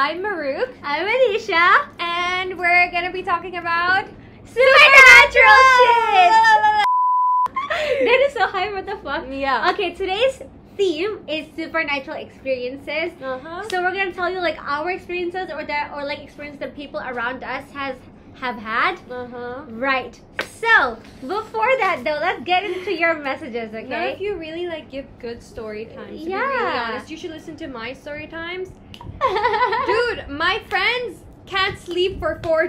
I'm Mahrukh. I'm Anishah. And we're gonna be talking about supernatural shit! That is so high, what the fuck? Yeah. Okay, today's theme is supernatural experiences. So we're gonna tell you like our experiences or like experiences that people around us have had. Right. So before that though, let's get into your messages, okay? Now, if you really like give good story times, to be really honest, you should listen to my story times. Dude, my friends can't sleep for 4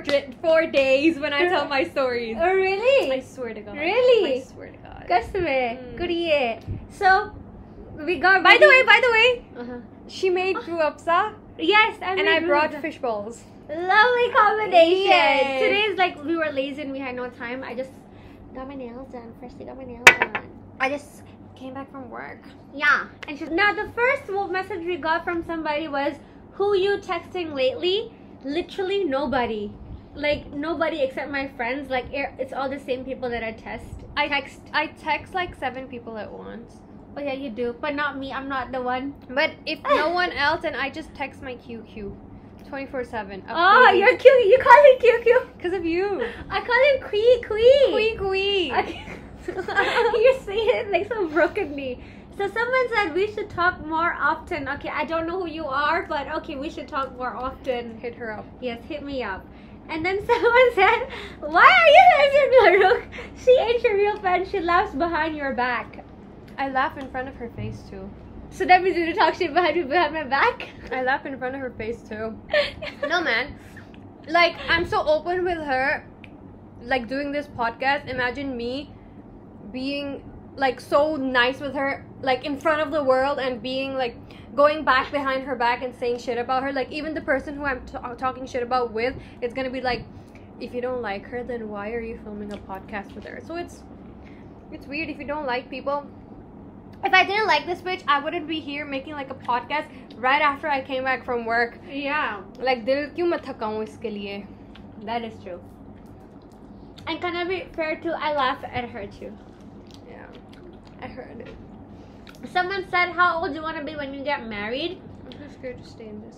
days when I tell my stories. Oh really? I swear to God. Really? I swear to God. Customer. Good. So we got. By the way, she made gruapsa. Yes, and I brought fish balls. Lovely combination. Yay. Today's like we were lazy and we had no time. I just got my nails done. Firstly, got my nails done. I just came back from work. Yeah, and now the first message we got from somebody was, "Who you texting lately?" Literally nobody. Like nobody except my friends. Like it's all the same people that I text like 7 people at once. Oh yeah, you do, but not me. I'm not the one. But if no one else, and I just text my QQ 24/7. Oh, you're cute. You call him QQ because of you. I call him Quee. Okay. You say it like so brokenly. So someone said we should talk more often. Okay, I don't know who you are, but okay, we should talk more often. Hit her up. Yes, hit me up. And then someone said, "Why are you messaging Mahrukh? She ain't your real friend. She laughs behind your back." I laugh in front of her face too. So that means you talk shit behind my back? I laugh in front of her face too. No man, like I'm so open with her, like doing this podcast. Imagine me being like so nice with her, like in front of the world, and being like going back behind her back and saying shit about her. Like even the person who I'm talking shit about with, it's gonna be like, if you don't like her, then why are you filming a podcast with her? So it's weird if you don't like people. If I didn't like this bitch, I wouldn't be here making like a podcast right after I came back from work. Yeah. Like, dil kyun main thakaun iske liye? That is true. And can I be fair too? I laugh at her too. Yeah, I heard it. Someone said, "How old do you want to be when you get married?" I'm too scared to stay in this.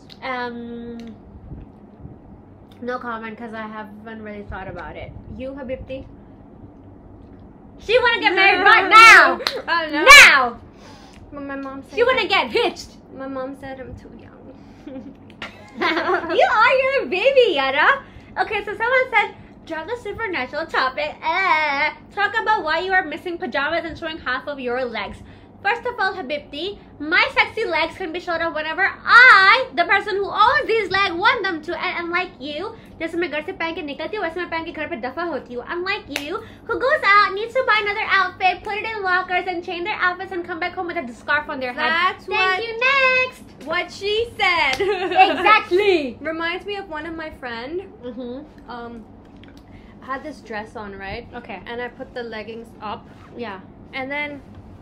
No comment because I haven't really thought about it. You, Habibti? She want to get married right now! No. Now! But my mom said she want to get hitched! My mom said I'm too young. You're a baby, Yada. Okay, so someone said, drop the supernatural topic. Talk about why you are missing pajamas and showing half of your legs. First of all, Habibti, my sexy legs can be showed off whenever I, the person who owns these legs, want them to. And unlike you, जैसे मैं घर से पहन के निकलती हूँ, वैसे मैं पहन के घर पे दफा होती हूँ. Unlike you, who goes out, needs to buy another outfit, put it in lockers, and change their outfits, and come back home with a scarf on their head. Thank you. Next. What she said. Exactly. Reminds me of one of my friend. I had this dress on, right? Okay. And I put the leggings up. Yeah. And then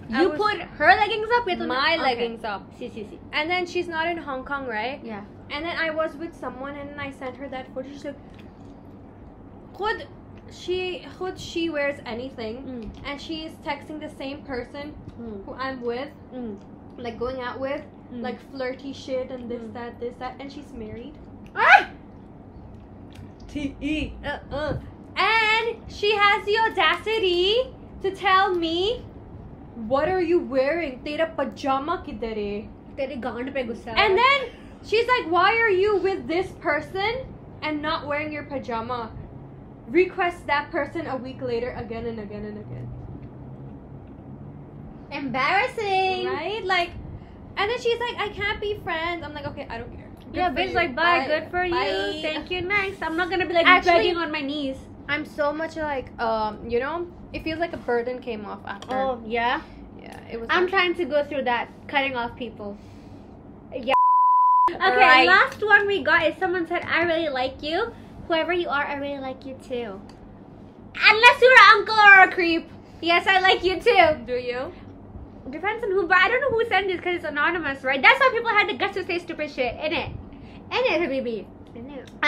you put her leggings up? My leggings up. See. And then she's not in Hong Kong, right? Yeah. And then I was with someone and I sent her that photo. She's like, Khud she wears anything. And she is texting the same person who I'm with, like going out with, like flirty shit and this, that, and she's married. T-E. And she has the audacity to tell me, what are you wearing? Tera pajama kidhar hai? Tere gaand pe gussa. And then she's like, why are you with this person and not wearing your pajama? Request that person a week later again and again and again. Embarrassing. Right? Like, and then she's like, I can't be friends. I'm like, okay, I don't care. Yeah, bitch, like, bye. Good for you. Thank you. Next. I'm not gonna be like begging on my knees. I'm so much like, you know, it feels like a burden came off after. Oh, yeah? Yeah, it was. I'm trying to go through that, cutting off people. Yeah. Okay, right. Last one we got is someone said, I really like you. Whoever you are, I really like you too. Unless you're an uncle or a creep. Yes, I like you too. Do you? Depends on who, but I don't know who sent this because it's anonymous, right? That's why people had the guts to say stupid shit. Innit, Habibi?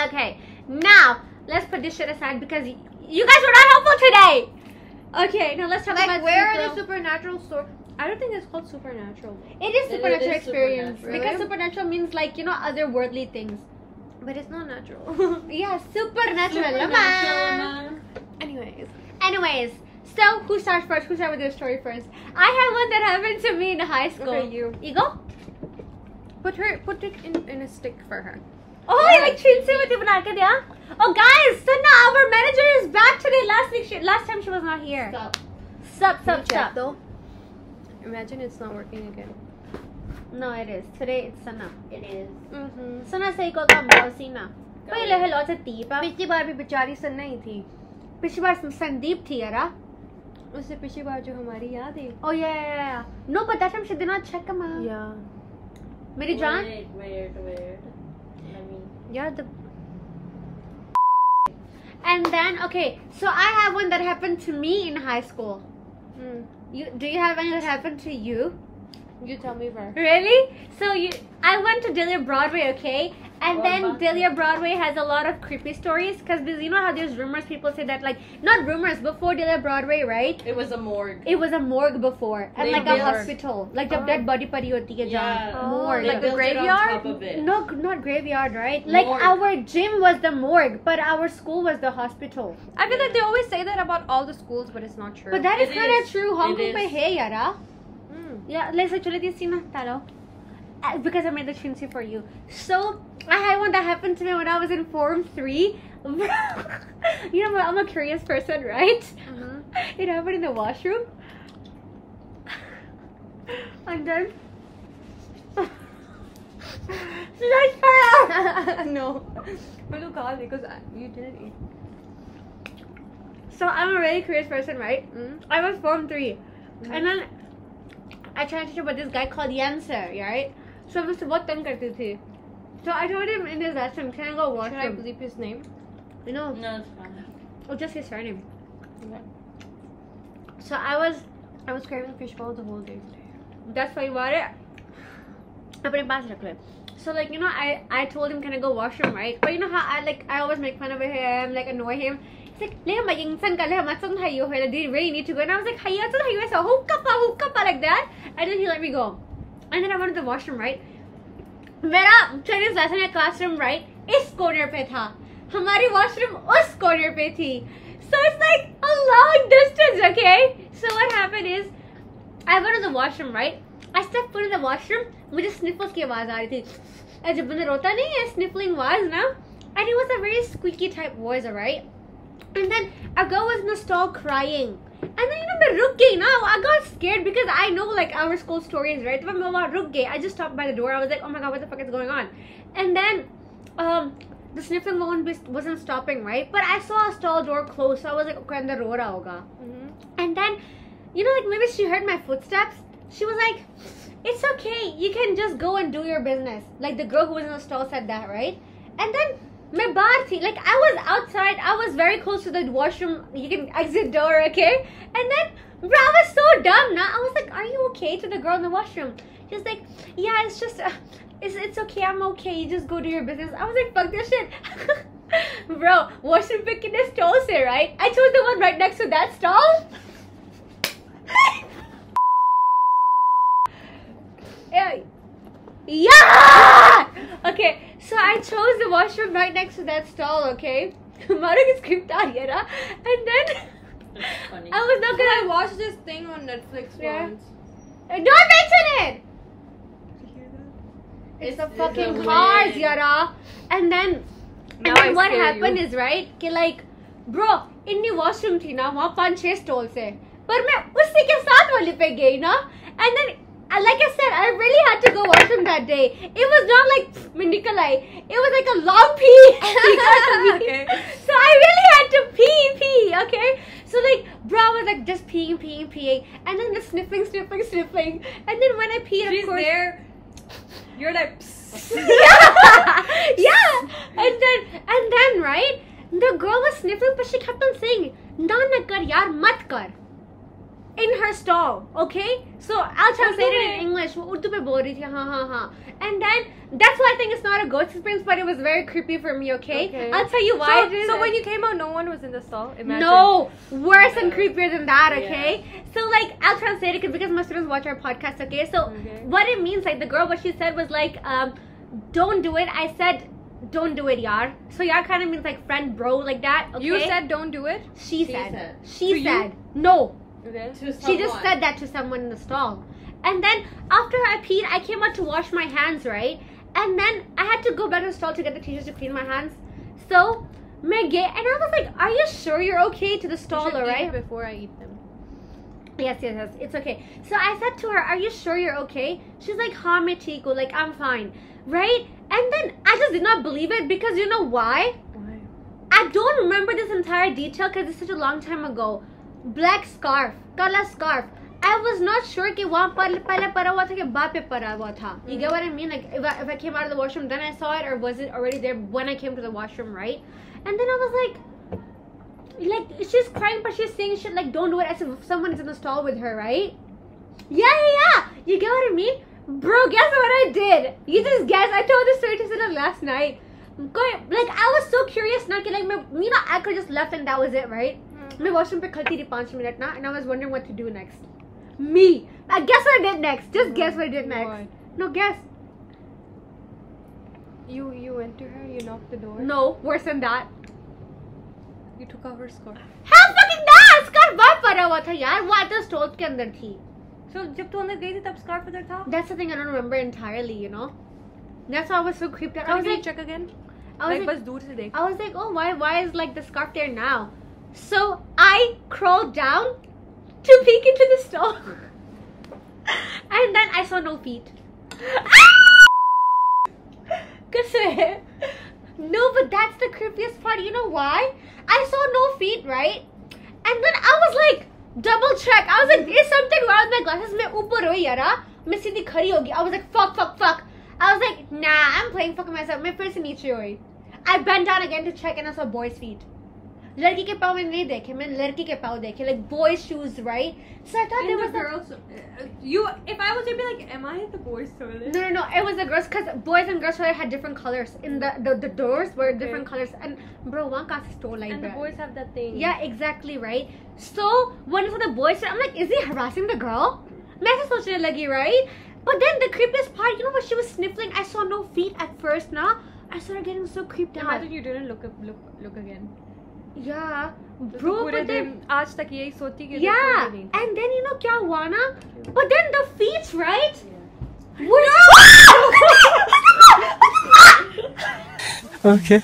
Okay, now, let's put this shit aside because you guys were not helpful today. Okay, now let's talk about where are the supernatural stories? I don't think it's called supernatural. It is supernatural experience. Supernatural. Because supernatural means like, you know, otherworldly things. But it's not natural. Yeah, supernatural naman. Anyways, so who starts first? Who starts with your story first? I have one that happened to me in high school. Okay, you. You go? Put it in a stick for her. Oh, yeah. Like chinsimati bana ke diya. Oh guys, so now our manager is back today. Last time she was not here. Stop. Though. Imagine it's not working again. No, it is. Today it's Sana. It is. Sana say ko kam bossy na. Pahile hello sa tipa. पिछली बार भी बेचारी सन्ना ही थी. पिछली बार संदीप थी यारा. उससे पिछली बार जो हमारी याद है. Oh yeah. No, but that time she did not check them out. Yeah. मेरी जान. Wait. Let me. Yeah, And then okay, so I have one that happened to me in high school. Do you have any that happened to you? You tell me first. Really? So I went to Delia Broadway, okay? And then Delia Broadway has a lot of creepy stories because you know how there's rumors, people say that, like, not rumors, before Delia Broadway, right? It was a morgue. It was a morgue before. And like a hospital. Like the dead body pari hoti hai jahan. Morgue. Like the graveyard? On top of it. No, not graveyard, right? Like our gym was the morgue, but our school was the hospital. I feel like they always say that about all the schools, but it's not true. But that is kind of true. Hong Kong pe hai yara. Yeah, let's actually this scene talo. Because I made the chintzy for you. So I had one that happened to me when I was in Form 3. You know, I'm a curious person, right? It happened in the washroom. And then should I try? No. But look hard because you didn't eat. So I'm a really curious person, right? I was Form 3. And then I tried to teach about this guy called Yanser, right? So I was बहुत तंग करती थी. So I told him in his lesson, can I go wash Should I him? bleep his name? You know, No, it's fine. or just his surname. Okay. So I was craving fish balls the whole day. That's why you bought it. अपने पास रख ले. So like, you know, I told him, can I go wash him, right? But you know how I always make fun of him, like annoy him. He's like, le maging san ka le matsong hayo he. Do you really need to go? And I was like, hayo to hayo so hook up like that. And then he let me go. And then I went to the washroom, right? मेरा Chinese lesson in classroom, right? इस corner पे था. हमारी washroom उस corner पे थी. So it's like a long distance, okay? So what happened is, I went to the washroom, right? I stepped foot in the washroom. मुझे sniffles की आवाज आ रही थी. और जब बंदा रोता नहीं है, sniffling was ना. And it was a very squeaky type voice, alright? And then a girl was in the stall crying. And then you know मैं रुक गई ना. I got scared because I know like our school stories, right? तो मैं वहाँ रुक गई. I just stopped by the door. I was like, oh my god, what the fuck is going on? And then the sniffling wasn't stopping, right? But I saw a stall door close, so I was like, okay, अंदर रो रहा होगा. And then you know, like maybe she heard my footsteps. She was like, it's okay, you can just go and do your business. Like the girl who was in the stall said that, right? And then मैं बाहर थी, like I was outside, I was very close to the washroom, you can exit door, okay? And then bro, I was so dumb now. I was like, are you okay, to the girl in the washroom? She was like, yeah, it's just it's okay, I'm okay, you just go do your business. I was like, fuck this shit. Bro, washroom pick in a stall say, right? I chose the one right next to that stall. Yeah! Okay, so I chose the washroom right next to that stall, okay? Mahrukh is creeped out, yeah? And then That's funny. I was not I gonna watched this thing on Netflix once. Don't mention it! It's the It's fucking a cars, wig. yara. And then what happened is, right, कि like, bro, इतनी washroom थी ना, वहाँ 5-6 stalls है. पर मैं उसी के साथ वाले पे गई ना. And then like I said, I really had to go washroom that day. It was not like Nikolai. It was like a long pee. Okay. So I really had to pee, okay? So like, bro was like just peeing. And then the sniffling. And then when I peed, She's of course. there. You're like, yeah. And then, right? The girl was sniffling, but she kept on saying, "Na kar yaar, mat kar." In her stall, okay? So I'll translate it in English. वो उर्दू पे बोल रही थी, हाँ. And then that's why I think it's not a ghost experience, but it was very creepy for me, okay? I'll tell you why. So when you came out, no one was in the stall? Imagine. No, worse and creepier than that, okay? So like, I'll translate it because my students watch our podcast, okay? So what it means, like the girl, what she said was like, don't do it. I said, don't do it, yaar. So yaar kind of means like friend, bro, like that. Okay? You said don't do it. She She said. said. She To said. No. Okay. She just said that to someone in the stall. And then after I peed, I came out to wash my hands, right? And then I had to go back to the stall to get the teachers to clean my hands. So, and I was like, are you sure you're okay to the stall, alright? Before I eat them. Yes, it's okay. So I said to her, are you sure you're okay? She's like, हाँ मैं ठीक हूँ, like I'm fine, right? And then I just did not believe it because you know why? Why? I don't remember this entire detail because it's such a long time ago. Black scarf, kala scarf. I was not sure कि वहाँ पर पहले पड़ा हुआ था कि बाद पे पड़ा हुआ था. You get what I mean? Like if I came out of the washroom, then I saw it, or was it already there when I came to the washroom, right? And then I was like she's crying, but she's saying shit like don't do it as if someone is in the stall with her, right? Yeah. You get what I mean? Bro, guess what I did? You just guess. I told this story to Sina last night. Like I was so curious now, like I could just left and that was it, right? My washroom pe khati thi 5 minutes na, and I was wondering what to do next. Me. I guess what I did next. Just guess what I did next. What? No, guess. You went to her. You knocked the door. No, worse than that. You took off her scarf. How fucking that? Scarf बाहर पड़ा हुआ था यार. वो तो store के अंदर थी. So जब तू अंदर गई थी तब scarf उधर था. That's the thing I don't remember entirely, you know. That's why I was so creeped out. I was Can you like, check again? I was Like like, बस दूर से देख. I was like, oh, why is like the scarf there now? So I crawled down to peek into the stall, and then I saw no feet. No, but that's the creepiest part. You know why? I saw no feet, right? And then I was like, double check. I was like, is something wrong with my glasses? मैं ऊपर हो यारा. मैं सीधी खड़ी होगी. I was like, fuck. I was like, nah, I'm playing fuck with myself. मैं फिर से नीचे हुई. I bent down again to check and I saw boys' feet. लड़की के पाँव मैंने नहीं देखे, मैंने लड़की के पाँव देखे, like boys' shoes, right? So I thought And there the was girls. If I was, you'd be like, am I at the boys' toilet? No, it was the girls because boys and girls toilet had different colors. In the doors were different colors, and bro, one got stole like And the that. boys have that thing. Yeah, exactly, right? So when I saw the boys, I'm like, is he harassing the girl? मैं ऐसे सोचने लगी, right? But then the creepiest part, you know what? She was sniffling. I saw no feet at first. Now I started getting so creeped out. Imagine you didn't look again. Yeah, तो bro. पूरे But then दिन आज तक यही सोचती कि yeah, देखो नहीं. and then you know क्या हुआ ना? But then the feet, right? Yeah. Okay.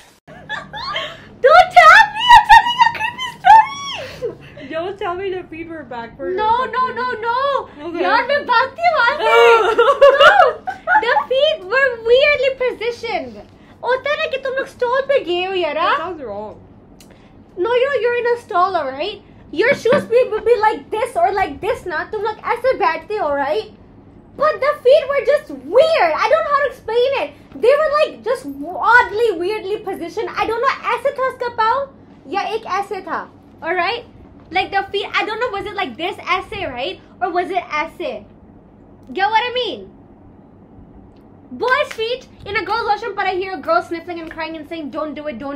Don't tell me! I'm telling you a creepy story! Don't tell me the feet were back for No. Okay. यार मैं भागती हूँ वहाँ से. No, the feet were weirdly positioned. होता है ना कि तुम लोग stall पे गए हो यारा. That sounds wrong. No, you know you're in a stall, alright? Your shoes would be like this or like this ना. तुम लोग ऐसे बैठते हो, right? But the feet were just weird. I don't know how to explain it. They were like just oddly, weirdly positioned. I don't know. ऐसे था उसका पाँव या एक ऐसे था, alright? Like the feet, I don't know, was it like this ऐसे, right? Or was it ऐसे? Get what I mean? Boys' feet in a girl's washroom, but I hear a girl sniffling and crying and saying, don't do it. And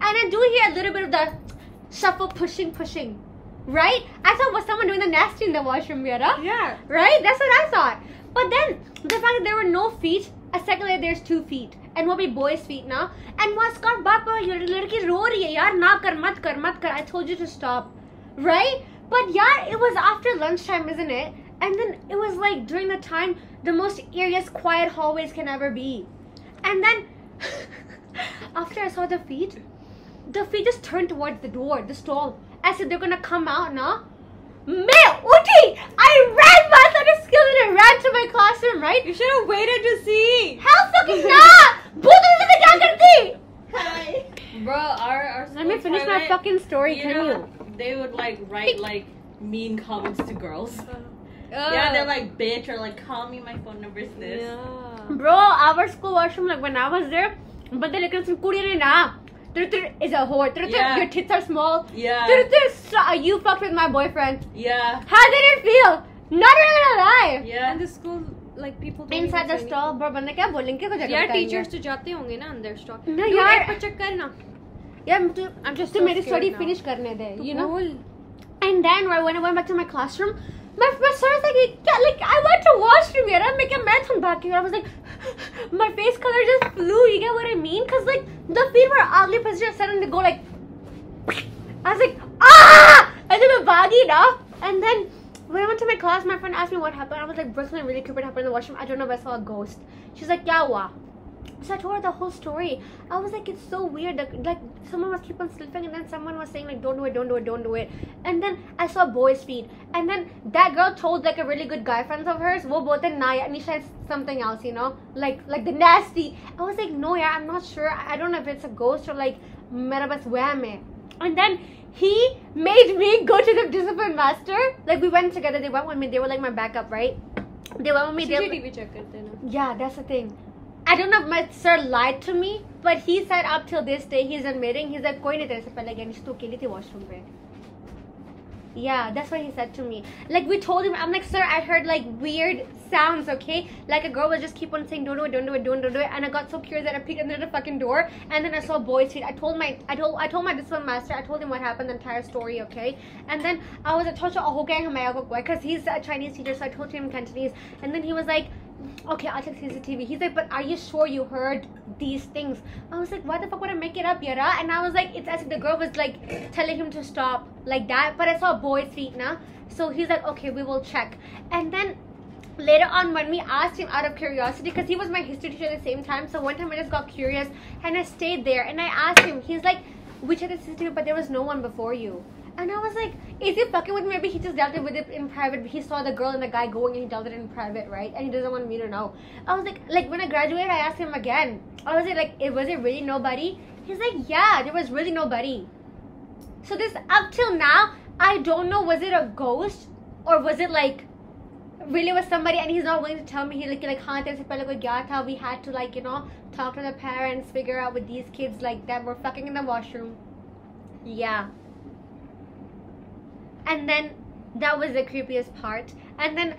I do hear a little bit of the shuffle, pushing. Right? I thought, was someone doing the nasty in the washroom, Yara? Yeah. Right? That's what I thought. But then, the fact that there were no feet, a second later, there's 2 feet. And what be boys' feet now? And what's got Baba, your ladki ro rahi hai, yaar, na kar, mat kar. I told you to stop. Right? But yaar, it was after lunchtime, isn't it? And then it was like during the time the most eeriest quiet hallways can ever be. And then after I saw the feet just turned towards the door, the stall. I said they're gonna come out now. Uti! I ran past that skill and I ran to my classroom, right? You should have waited to see. Hell fucking nah! Both of them kya karti? Hi. Bro, our Let me school finish my toilet, fucking story, can know, you? They would like write like mean comments to girls. Yeah, they're like bitch or like call me, my phone number is this. Yeah. Bro, our school washroom, like when I was there, but they like some kuriyan na. Is a whore. Yeah. Your tits are small. Yeah. You fucked with my boyfriend. Yeah. How did it feel? Not even gonna lie. Yeah. And the school, like people. don't Inside the even say stall, bro, बंदे क्या बोलेंगे कुछ anything. जगह यार teachers तो जाते होंगे ना अंदर stall. No, Dude, यार. एक बार check करना. यार I'm just तो so मेरी scared story now. finish करने दे, you know. Cool. And then when I went back to my classroom, my sir was like, I went to washroom, yaar. मैं थम भाग के, I was like, my face color just flew. You get what I mean? Cause like the feet were oddly positioned, suddenly go like. I was like, ah! And then I baggy now. And then when I went to my class, my friend asked me what happened. I was like, Brooklyn, really creepy happened in the washroom. I don't know if I saw a ghost. She's like, yeah, what? So I told her the whole story. I was like, it's so weird. Like someone was keep on sleeping, and then someone was saying like, don't do it, don't do it, don't do it. And then I saw boys' feet. And then that girl told like a really good guy friends of hers, wo bolte na, Anishah is something else, you know, like the nasty. I was like, no, yeah, I'm not sure. I don't know if it's a ghost or like mera bas waham hai. And then he made me go to the discipline master. Like we went together. They went with me. They were like my backup, right? They went with me. CCTV check karte na. Yeah, that's the thing. I don't know if my sir lied to me, but he said up till this day he's admitting. He's like, "Koi nahi tere se pehle Anish tu akeli thi washroom pe." Yeah, that's what he said to me. Like we told him, I'm like, sir, I heard like weird sounds, okay? Like a girl would just keep on saying, don't do it, don't do it, don't do it. And I got so curious that I peeked under the fucking door, and then I saw boys' feet. I told my discipline master, I told him what happened, the entire story, okay? And then I was because he's a Chinese teacher, so I told him in Cantonese, and then he was like, okay, I'll check CCTV. He's like, but are you sure you heard these things? I was like, why the fuck would I make it up, Yara? And I was like, it's as if the girl was like telling him to stop like that. But I saw boys' feet now. So he's like, okay, we will check. And then later on when we asked him out of curiosity, because he was my history teacher at the same time. So one time I just got curious and I stayed there and I asked him. He's like, we checked the CCTV, but there was no one before you. And I was like, is he fucking with me? Maybe he just dealt with it in private. He saw the girl and the guy going and he dealt it in private, right? And he doesn't want me to know. I was like when I graduated, I asked him again. I was like, was it really nobody? He's like, yeah, there was really nobody. So this, up till now, I don't know, was it a ghost? Or was it like, really was somebody and he's not willing to tell me? He like haan tere se pehle koi gaya tha. We had to like, you know, talk to the parents, figure out with these kids like that were fucking in the washroom. Yeah. And then that was the creepiest part. And then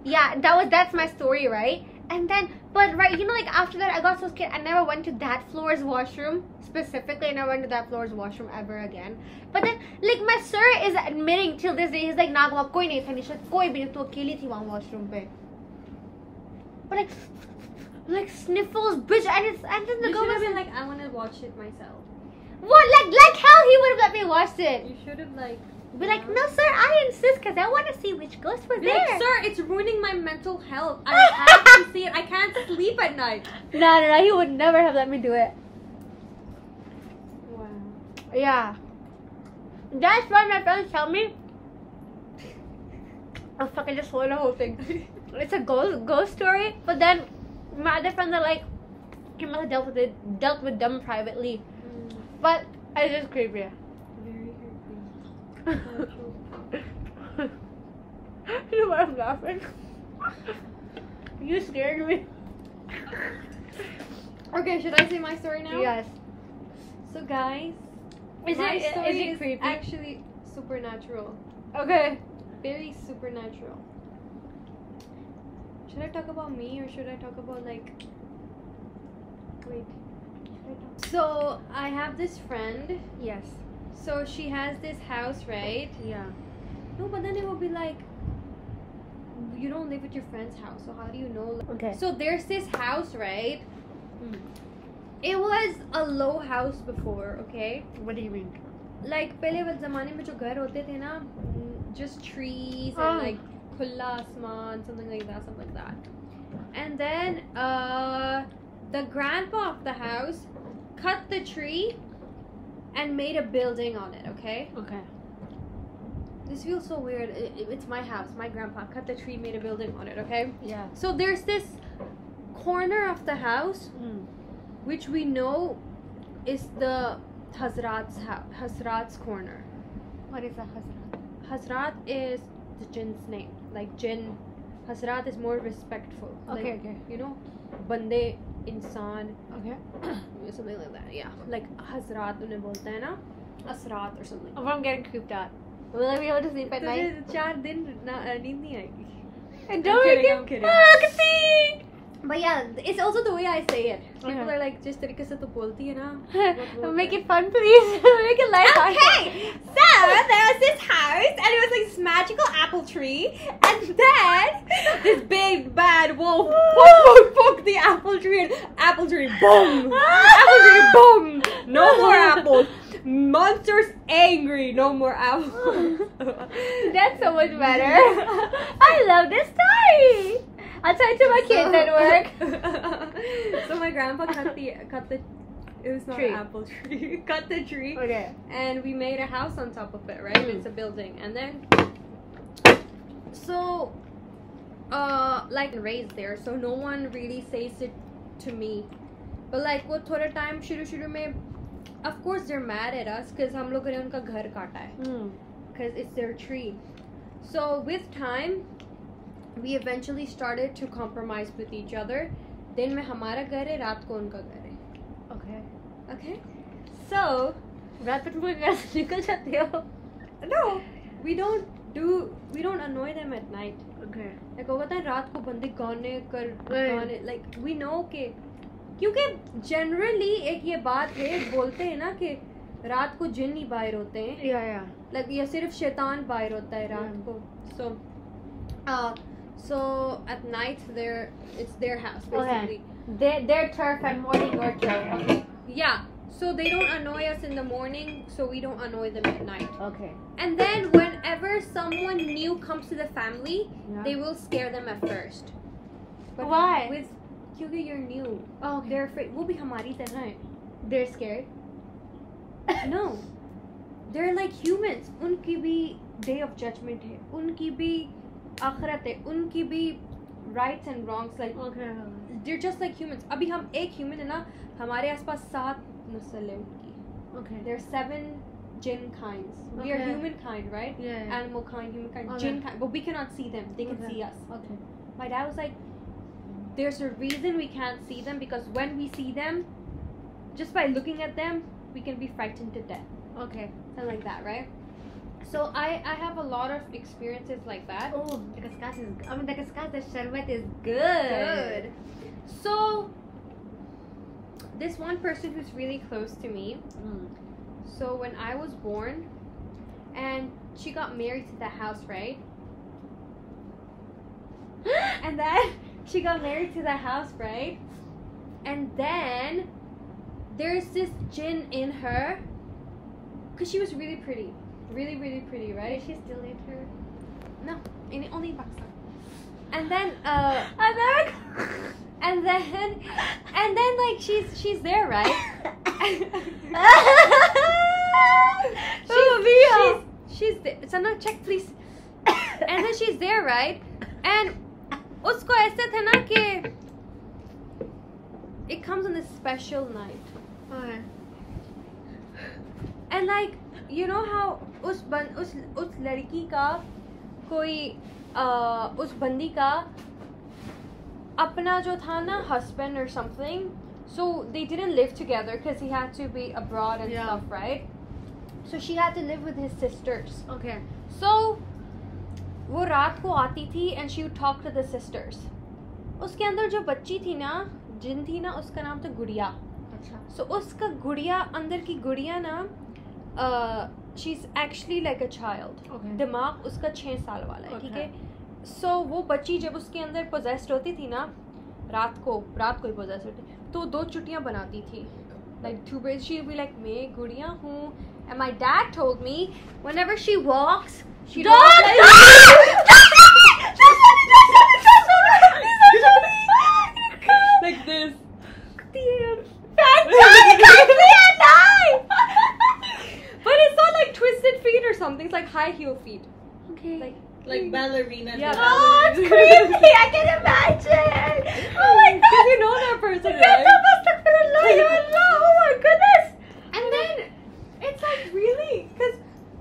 that's my story, right? And then but right, you know, like after that I got so scared. I never went to that floor's washroom specifically. I never went to that floor's washroom ever again. But then like my sir is admitting till this day, he's like, na koi nahi tha Anisha, koi bhi nahi, tu akeli thi wahan washroom pe. But like sniffles, bitch, and then the girl was like, I want to watch it myself. What? Like how he would have let me watch it? You should have like. Be like, no, sir, I insist because I want to see which ghost was there. Like, sir, it's ruining my mental health. I have to see it. I can't sleep at night. No, he would never have let me do it. Wow. Yeah. That's why my friends tell me. Oh fuck! I just swallowed the whole thing. It's a ghost story, but then my other friends are like, he must have dealt with them privately. But it's just creepy. Very creepy. You know why I'm laughing? You scared me. Okay, should I say my story now? Yes. So guys, Is my it story is creepy? actually supernatural. Okay. Very supernatural. Should I talk about me or should I talk about like... Wait. So I have this friend. Yes. So she has this house, right? Yeah. No, but then it will be like, you don't live at your friend's house, so how do you know? Okay. So there's this house, right? It was a low house before, okay? What do you mean? Like पहले वाले ज़माने में जो घर होते थे ना, just trees and like खुला आसमान, something like that. And then the grandpa of the house cut the tree and made a building on it, okay? Okay. This feels so weird. It's my house. My grandpa cut the tree, made a building on it, okay? Yeah. So there's this corner of the house, which we know is the Hazrat's corner. What is a Hazrat? Hazrat is the jinn's name. Like jinn. Hazrat is more respectful. Okay, like, okay. You know, bande, insan. Okay. Something like that, yeah. Like Hazrat unhe bolte hai na? Asrat or something. Oh, I'm getting creeped out. Will I be able to sleep at night? 4 din neend nahi aayegi. And don't make it. I'm kidding. Oh, But yeah, it's also the way I say it. People Okay. are like, जिस तरीके से तू बोलती है ना. Make it fun, please. Make it light. Okay, so there was this house, and it was like this magical apple tree, and then this big bad wolf the apple tree and apple tree, boom! Apple tree, boom! No more apples. Monster's angry. No more apples. That's so much better. I love this story. I'll tell it to my kids at work. So my grandpa cut the it was not Tree. an apple tree. Cut the tree. Okay. And we made a house on top of it, right? It's a building. And then so like raised there, so no one really says it to me. But like वो थोड़ा time शुरू में, of course they're mad at us because हम लोगों ने उनका घर काटा है, because it's their tree. So with time we eventually started to compromise with each other. दिन में हमारा घर है, रात को उनका घर है. Okay. So रात को तुम घर से निकल जाते हो? no, we don't annoy them at night. Okay. Like वो बताएं रात को बंदे गाने like we know के क्योंकि generally एक ये बात है, बोलते हैं ना कि रात को जिन ही बाहर होते हैं. Yeah. Like ये सिर्फ शैतान बाहर होता है रात को. So at night it's their house basically. Okay. Their turf and morning your turf. Okay. Yeah. So they don't annoy us in the morning, so we don't annoy them at night. Okay. And then whenever someone new comes to the family, Yeah. they will scare them at first. But Why? Because you're new. Oh, okay. They're afraid. वो भी हमारी तरह हैं. They're scared. No. They're like humans. उनकी भी day of judgment है. उनकी भी आखिरत है. उनकी भी rights and wrongs. Like Okay. they're just like humans. अभी हम एक human है ना, हमारे आसपास 7 नस्ल है उनकी. Okay. There are 7 jinn kinds. We are Okay. humankind, right? Yeah. Animal kind, humankind, Okay. jinn kind. But we cannot see them. They can Okay. see us. Okay. My dad was like, there's a reason we can't see them, because when we see them, just by looking at them, we can be frightened to death. Okay. Something like that, right? So I have a lot of experiences like that. Oh, the cascade is. The cascade, the sherbet is good. So this one person who's really close to me. So when I was born, and she got married to the house, right? And then she got married to the house, right? And then there's this jinn in her, because she was really pretty. Really, really pretty, right? Is she still in her? No, only in Pakistan. And then America. and then like she's there, right? she's there. Sana, check please. And then she's there, right? And usko aise tha na कि it comes on this special night. Okay. And like, you know how उस लड़की का कोई उस बंदी का अपना जो था ना husband or something, so they didn't live together because he had to be abroad and stuff, right? So she had to live with his sisters. Okay. So वो रात को आती थी and she would talk to the sisters. उसके अंदर जो बच्ची थी ना, जिन थी ना, उसका नाम था गुड़िया. अच्छा. So उसका गुड़िया, अंदर की गुड़िया ना, she's actually like a child. Okay. दिमाग उसका 6 साल वाला है, ठीक है? So वो बच्ची जब उसके अंदर possessed होती थी ना, रात को ही possessed होती, तो 2 चुटियां बनाती थी. Like 2 braids. She would be like, मैं गुड़िया हूँ. And my dad told me, whenever she walks, she walks like this. But it's not like twisted feet or something. It's like high heel feet. Okay. Like ballerina. Yeah, Oh, it's creepy. I can imagine. Oh my god. Because you know that person, right? Oh my goodness. And then it's like really,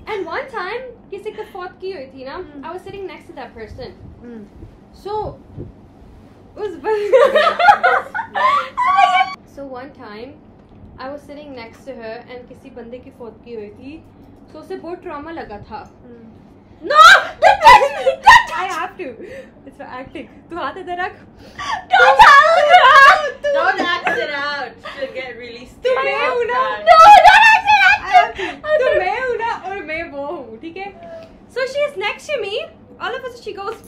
and one time किसी का फौत की हुई थी ना, I was sitting next to that person. So so one time I was sitting next to her and किसी बंदे की फौत की हुई थी, so उसे बहुत trauma लगा था. No! Don't touch me! Don't touch I have to. It's for acting. तू हाथ इधर रख. Don't touch me! Don't act it out. She'll get really scared. मैं हूँ ना. No, don't act it out! तो मैं हूँ ना और मैं वो हूँ, ठीक है? So she's next to me. All of a sudden she goes.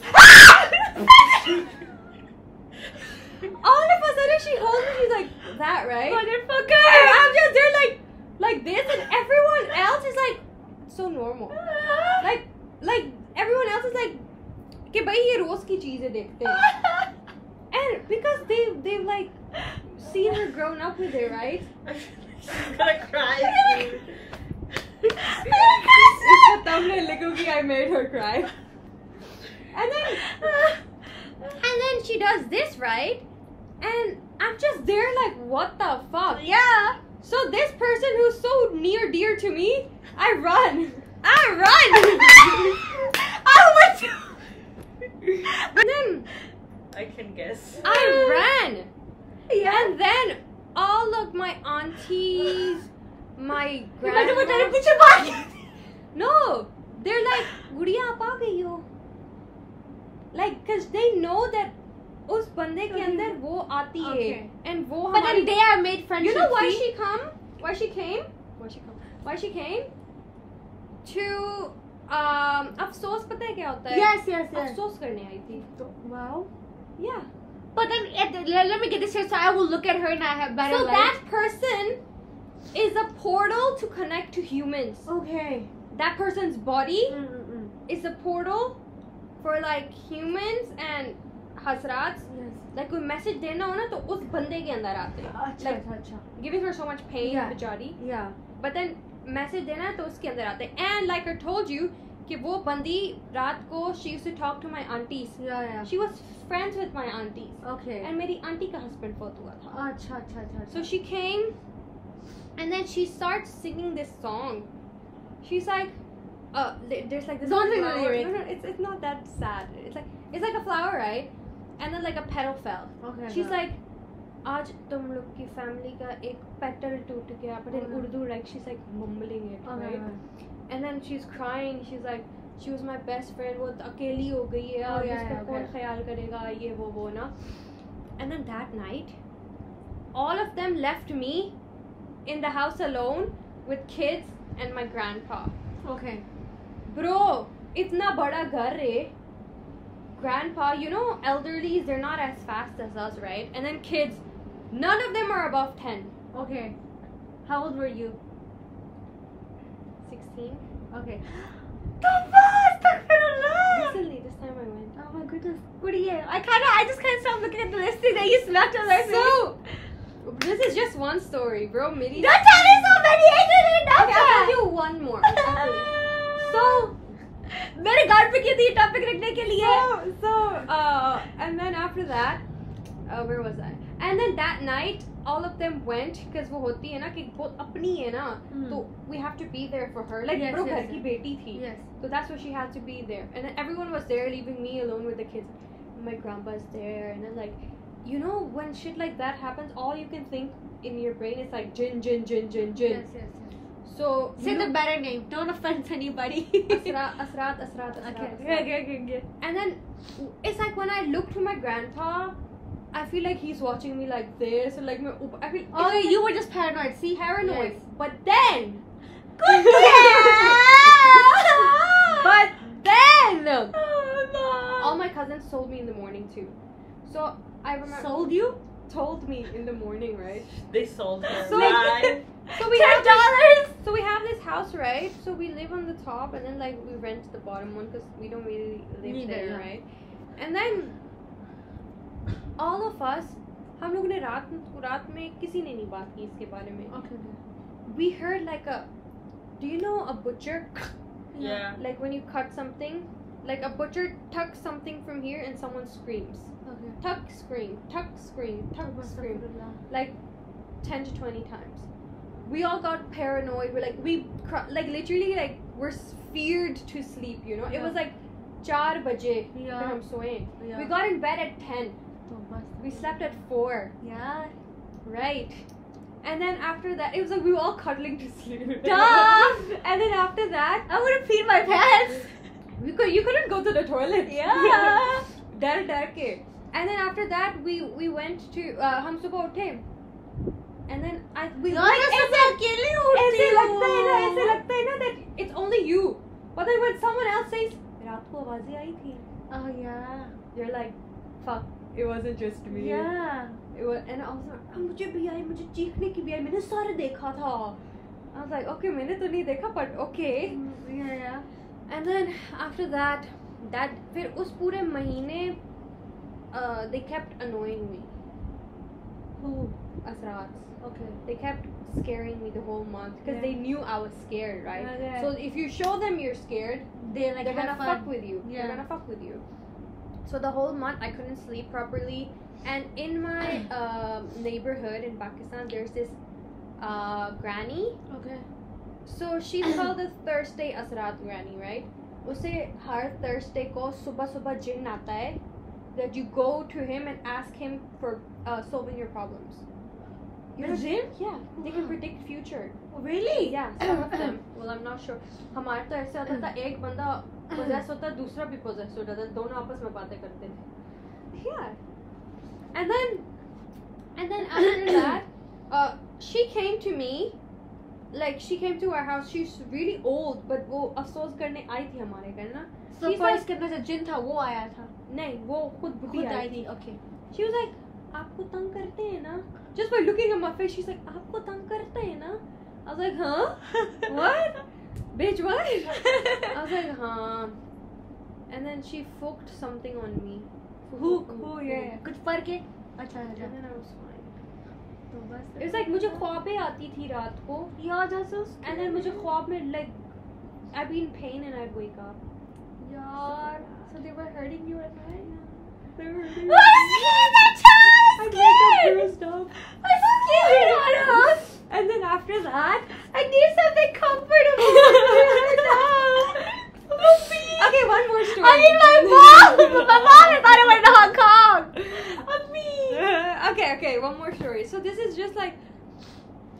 All of a then she holds me, she's like, that, right? Motherfucker! And I'm just there like this, and everyone else is like, so normal. Like everyone else is like, कि भाई ये रोज की चीजें देखते हैं. And because they've like seen her grown up with it, right? She's gonna cry. It's a thumbnail looking I made her cry. And then she does this, right? And I'm just there like, what the fuck? Yeah. So this person who's so near dear to me, I run. Oh my God. And then I can guess. I ran. Yeah. And then all of my aunties, my तेरे grandma. पीछे भाग. No, they're like, गुड़िया आप आ गई हो. Like, cause they know that उस बंदे के अंदर वो आती है. Okay. And वो But हमारी. then they are made friends. You know why with she come? Why she came? Why she came? To अफसोस पता है क्या होता है? Yes. अफसोस करने आई थी. Wow. Yeah. But then let me get this here so I will look at her and I have better So light. that person is a portal to connect to humans. Okay. That person's body Mm. is a portal for like humans and hasrats. Yes. Like कोई message देना हो ना तो उस बंदे के अंदर आते हैं. Like अच्छा. giving her so much pain, Yeah. बेचारी. Yeah. But then message देना है तो उसके अंदर आते हैं. And like I told you कि वो बंदी रात को she used to talk to my aunties. Yeah. She was friends with my aunties. Okay. And मेरी auntie का husband फौत हुआ था. अच्छा. So she came and then she starts singing this song. She's like, there's like this Don't sing the flower. lyrics. No, it's not that sad. It's like a flower, right? And then like a petal fell. Okay. She's like, आज तुम लोग की family का एक petal टूट गया. But in Urdu, like she's like mumbling it, right? And then she's crying. She's like, she was my best friend. वो अकेली हो गई है. और उसका कौन ख्याल करेगा? ये वो ना. And then that night, all of them left me in the house alone with kids and my grandpa. Okay. Bro, itna bada ghar hai. Grandpa, you know, elderlies, they're not as fast as us, right? And then kids, none of them are above 10. Okay. How old were you? 16. Okay. The bus! Recently, this time I went. Oh my goodness. What are you? I just can't stop looking at the listing that you smacked on my face. So, this is just one story, bro. Miri. Don't tell me so many! I didn't know Okay, I'll tell you one more. So, मेरे guard पे की थी topic रखने के लिए. And then after that, where was I? And then that night, all of them went because वो होती है ना कि वो अपनी है ना, तो we have to be there for her. Like bro, घर की बेटी थी. Yes. So that's why she had to be there. And then everyone was there, leaving me alone with the kids. My grandpa's there, and then like, you know, when shit like that happens, all you can think in your brain is like jinn. Yes. So Say the better name. Don't offend anybody. Asrat. Okay. And then it's like when I look to my grandpa, I feel like he's watching me like this, or like I feel. Oh, you were just paranoid. See, paranoid. Yes. But then, But then, oh no! all my cousins told me in the morning too. So I remember Sold you? told me in the morning, right? They sold her. So, Right? So we have $10. So we have this house, right? So we live on the top, and then like we rent the bottom one because we don't really live Neither, there, yeah. right? And then all of us, हम लोगों ने रात में किसी ने नहीं बात की इसके बारे में. Okay. We heard like do you know a butcher? Yeah. Like when you cut something, like a butcher tucks something from here and someone screams. Okay. Tuck, scream, like 10 to 20 times. We all got paranoid. We're like, literally, like, we're feared to sleep, you know? It was like 4 baje Yeah. when I'm soing. Yeah. We got in bed at 10. We slept at 4. Yeah. Right. And then after that, it was like we were all cuddling to sleep. Duh! And then after that, I would have peed my pants. you couldn't go to the toilet. Yeah. डर के. And then after that, we went to हम सुबह उठे. And then we ऐसे लगता है ना that it's only you. But then when someone else says रात को आवाजें आई थी. Oh yeah. You're like, fuck. it wasn't just me. Yeah. It was, and I was like, मुझे भी आई, मुझे चीखने की भी आई, मैंने सारे देखा था. I was like, okay, मैंने तो नहीं देखा, but okay. Yeah. And then after that फिर उस पूरे महीने they kept annoying me. Who? Asrats. Okay. They kept scaring me the whole month because Yeah. they knew I was scared, right? Okay. So if you show them you're scared, They're like they're gonna have fun. fuck with you. Yeah. They're gonna fuck with you. So the whole month I couldn't sleep properly, and in my neighborhood in Pakistan there's this granny. Okay. So she's called the Thursday Asrat granny, right? उसे हर Thursday को सुबह जिन आता है that you go to him and ask him for solving your problems. You know, jinn? Yeah, they can predict future. Really? Yeah, some of them. Well, I'm not sure. हमारे तो ऐसे होता था एक बंदा possess होता दूसरा भी possess होता था दोनों आपस में बातें करते थे. Yeah. And then after that, she came to me. Like she came to our house. She's really old, but वो अफसोस करने आई थी हमारे घर ना. So first के अंदर जो जिन था वो आया था. नहीं, वो खुद बुढ़ी आई थी. Okay. She was like, आपको तंग करते हैं ना? Just by looking at my face, she's like, आपको तंग करते हैं ना? I was like, huh? What? Bitch, what? I was like, huh. And then she fooked something on me. Who? Yeah. कुछ फर्क है? अच्छा. And then I was fine. तो बस. It was like मुझे ख्वाबें आती थी रात को. Yeah, that's so. And then मुझे ख्वाब में like I'd be in pain and I'd wake up. यार. So they were hurting you at night. They were really What is that child? I'd wake up bruised up. I'm so scared, Anna. And then after that, I need something comfortable. okay, one more story. I need my mom. My mom is thought I went to Hong Kong. Of me. Okay, one more story. So this is just like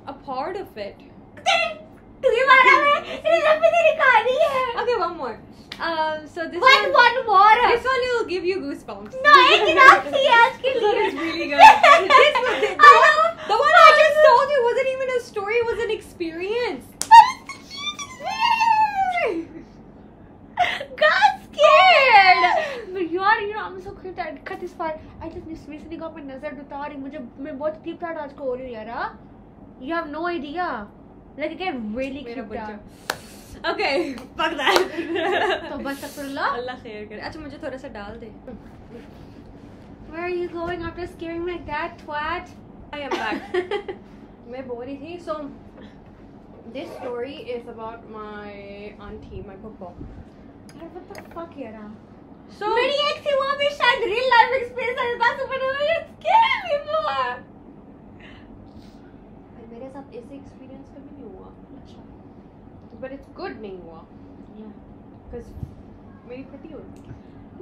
a part of it. तुझे मारा मैं इन्हें जब भी तेरी कहानी है. Okay, one more. So this One more. This one will give you goosebumps. No, एक किताब थी आज के This one लिए. is really good. The one I just told you wasn't even a story; it was an experience. Got scared. But you know, I'm so creeped out. Cut this part. I just recently got my नजर उतारी. मैं बहुत creeped out आज को हो रही हूँ यार. You have no idea. Like I get really creeped out. Okay, fuck that. तो बस अल्लाह. अल्लाह खैर करे. अच्छा मुझे थोड़ा सा डाल दे. Where are you going after scaring me like that, twat? I am back. मैं बोल रही थी. So this story is about my auntie, my papa. What the fuck यार? So मेरी एक थी वो भी शायद real life experience है. That's what I'm scared me more. मेरे साथ ऐसे एक्सपीरियंस कभी नहीं हुआ. अच्छा. But it's good नहीं हुआ. Yeah. Because मेरी फटी होती.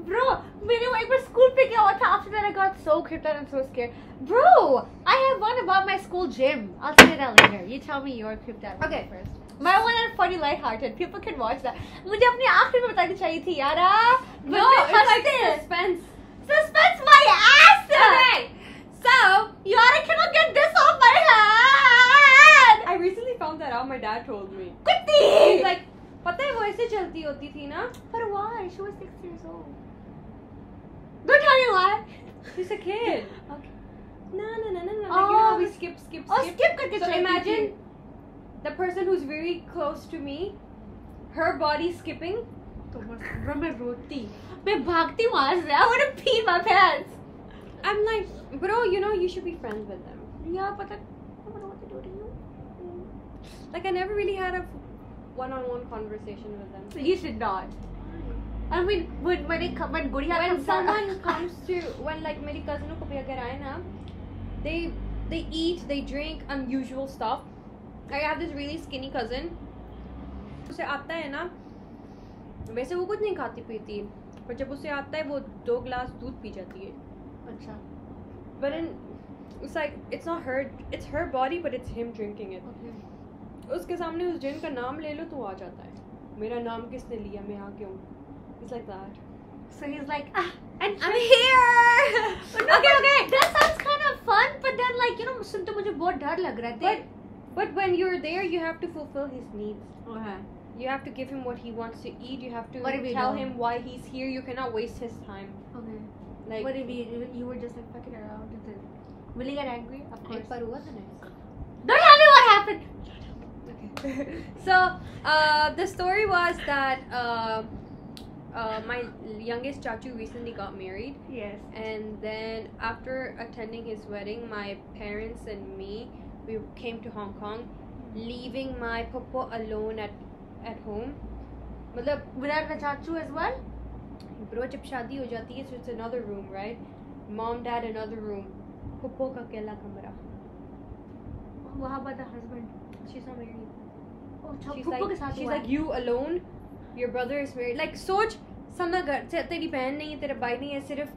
Bro, मैंने वो एक बार स्कूल पे क्या हुआ था. After that I got so creeped out and so scared. Bro, I have one about my school gym. I'll tell you that later. You tell me your creeped out. Okay. First. My one is funny, light-hearted. People can watch that. मुझे अपनी आखिरी में बतानी चाहिए थी यार. No, it's like suspense. Suspense my ass. Okay. So, yaar, I cannot get this off my head. I recently found that out. My dad told me. कुत्ती. He's like, पता है वो ऐसे चलती होती थी ना? But why? She was 6 years old. Don't tell me why. She's a kid. Okay. No. Like, you know Oh. how we skip. Oh, skip करके So चलती imagine थी. the person who's very close to me, her body skipping. तो बस bro मैं रोती. मैं भागती हूँ वहाँ से. I want to pee my pants. I'm like, bro, you know you should be friends with them. Yeah, but I don't know what to do to you. Like I never really had a one-on-one conversation with them. You should not. I mean, when Gudiya When comes someone comes to, when like मेरी cousin को भी अगर आए ना, they eat, they drink unusual stuff. I have this really skinny cousin. उसे आता है ना, वैसे वो कुछ नहीं खाती पीती, पर जब उसे आता है वो 2 ग्लास दूध पी जाती है. अच्छा. But it's like it's not her, it's her body, but it's him drinking it. Okay. उसके सामने उस जिन का नाम ले लो तो आ जाता है. मेरा नाम किसने लिया, मैं यहाँ क्यों? It's like that. So he's like, and I'm here. Okay. That sounds kind of fun, but then like you know, सुन तो मुझे बहुत डर लग रहा है. But when you're there, you have to fulfill his needs. Okay. You have to give him what he wants to eat. You have to What if you tell don't? him why he's here. You cannot waste his time. Okay. Like, what if you were just like fucking around and then will you get angry? Of course. एक बार हुआ था ना. Don't tell me what happened. Okay. So, the story was that my youngest chachu recently got married, Yes. and then after attending his wedding, my parents and me, we came to Hong Kong, leaving my papa alone at home. मतलब Without the chachu as well? bro जब शादी हो जाती है, so it's another room, right? Mom, dad, another room. Pappo का अकेला कमरा. Oh, how about the husband? She's not married. Oh, She's like you alone. Your brother is married. Like सोच समझना घर से तेरी बहन नहीं है, तेरा भाई नहीं है, सिर्फ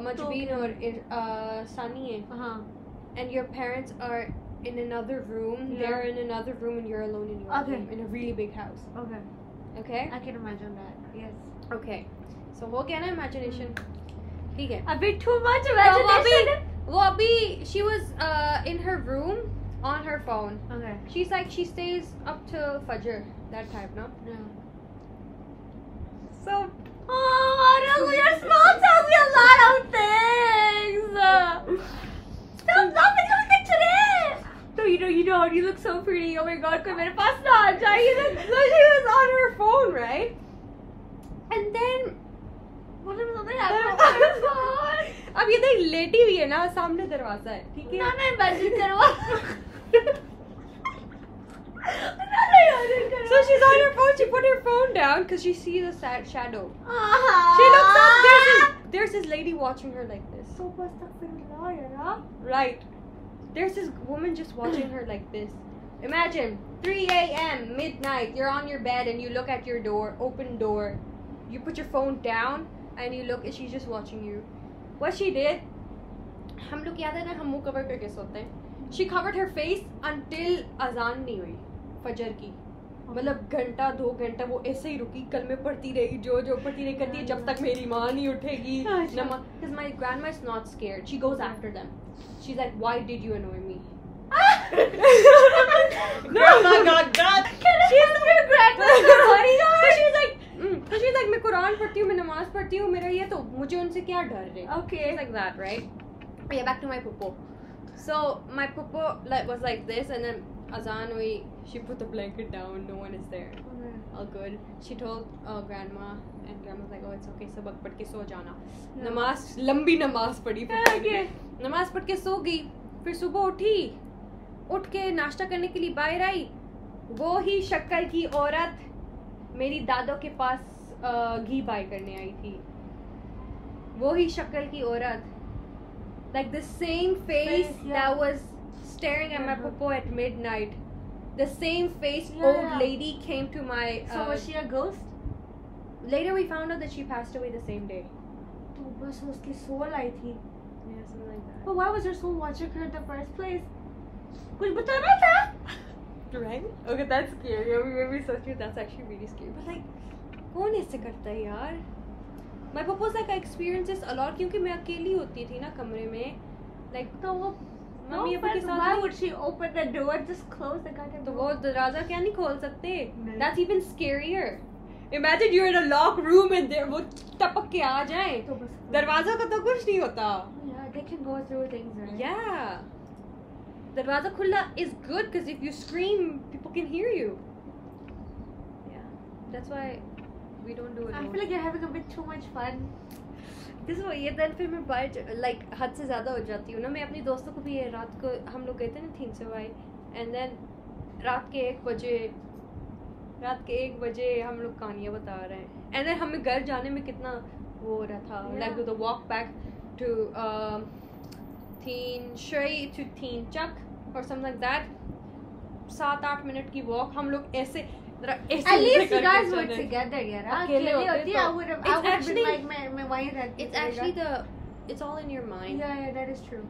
मजबीन और सानी है. हाँ. And your parents are in another room. Yeah. They're in another room, and you're alone in your room in a really big house. Okay. Okay. I can imagine that. Yes. Okay. So हो गया ना imagination. ठीक है. A bit too much imagination. वो अभी she was in her room on her phone. Okay. She's like she stays up till Fajr that type, no? Yeah. So Oh, your small tells me a lot of things. Stop becoming today. No, you don't. You look so pretty. Oh my God, कोई मेरे पास ना आ जाए. so she was on her phone, right? And then What is something happened on your phone? अब ये देख लेटी हुई है ना, सामने दरवाजा है, ठीक है? ना मैं imagine करवा. So she's on her phone. She put her phone down because she sees a sad shadow. Ah. She looks up. There's this lady watching her like this. So astaghfirullah, yaar. Right. There's this woman just watching her like this. Imagine 3 a.m. midnight. You're on your bed and you look at your door, open door. You put your phone down and you look and she's just watching you. What she did, हम लोग याद है ना, हम मुंह cover करके सोते हैं. She covered her face until अजान नहीं हुई फजर की. मतलब घंटा 2 घंटा वो ऐसे ही रुकी, कल में पढ़ती रही, जो पढ़ती रही करती है जब तक मेरी माँ नहीं उठेगी. Because my grandma is not scared. She goes after them. She's like, why did you annoy me? Grandma got God. She's your grandma's bodyguard. She's like, मैं कुरान पढ़ती हूँ, मैं नमाज पढ़ती हूँ, मेरा ये तो मुझे उनसे क्या डर है? Okay. She's like that, right? Yeah, back to my pupo. So my pupo was like this, and then azan hui, she put the blanket down. No one is there. Okay. All good. She told grandma, and grandma was like, oh, it's okay, sabak पढ़ के सो जाना. Yeah. नमाज लंबी नमाज पढ़ी. Okay. नमाज पढ़ के सो गई. फिर सुबह उठ के नाश्ता करने के लिए बाहर आई. वो ही शक्ल की औरत मेरी दादों के पास घी बाय करने आई थी. वो ही शक्ल की औरत, like the same face yeah. that was staring at my popo at midnight. The same face, Yeah. old lady came to my. So was she a ghost? Later we found out that she passed away the same day. तो बस उसकी soul आई थी. Yeah, something like that. But why was her soul watching her in the first place? कुछ बताना था? Right? Okay, that's scary. I mean, when we search it, that's actually really scary. But like, कौन ऐसे करता है यार? My papa's like I experience this a lot क्योंकि मैं अकेली होती थी ना कमरे में. Like तो वो मम्मी अभी के साथ. Why would she open the door and just close the goddamn तो door? वो दरवाजा क्या नहीं खोल सकते? नहीं. That's even scarier. Imagine you're in a locked room and there वो टपक के आ जाए. तो बस दरवाजा का तो कुछ नहीं होता. Yeah, they can go through things, right? Yeah. दरवाजा खुला is good because if you scream, people can hear you. Yeah, that's why we don't do it. I feel like you're having a bit too much fun. This is ये then फिर मैं बाहर like हद से ज़्यादा हो जाती हूँ ना. मैं अपनी दोस्तों को भी ये रात को हम लोग गए थे ना 3 से and then रात के 1 बजे हम लोग कहानियाँ बता रहे हैं. And then हमें घर जाने में कितना वो हो रहा था. Yeah. Like the walk back to Teen Shui to Teen Chuck or something like that. 7-8 minute की walk हम लोग ऐसे At least you guys were together, yeah. अकेले होते I would have been like, मैं वहीं रहती. It's actually it's all in your mind. Yeah, that is true.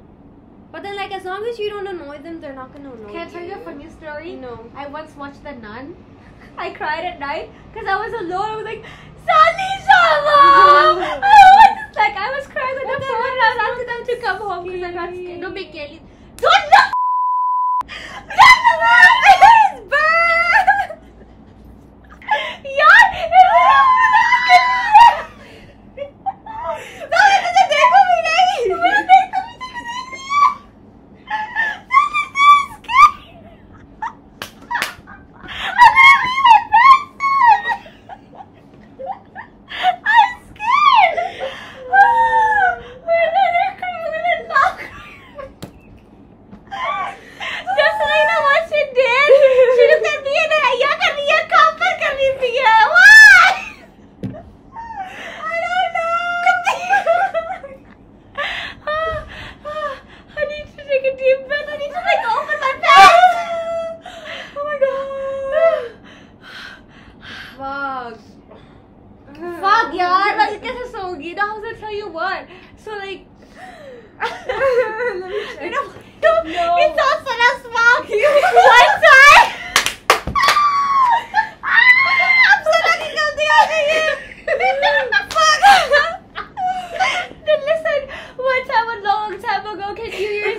But then like as long as you don't annoy them, they're not gonna annoy you. Can I tell you a funny story? No. I once watched The Nun. I cried at night because I was alone. I was like, Sanisha! I was crying on the phone and I was asking them to come home because I got scared. No, big Kelly. Don't look! It's burned! Yaar!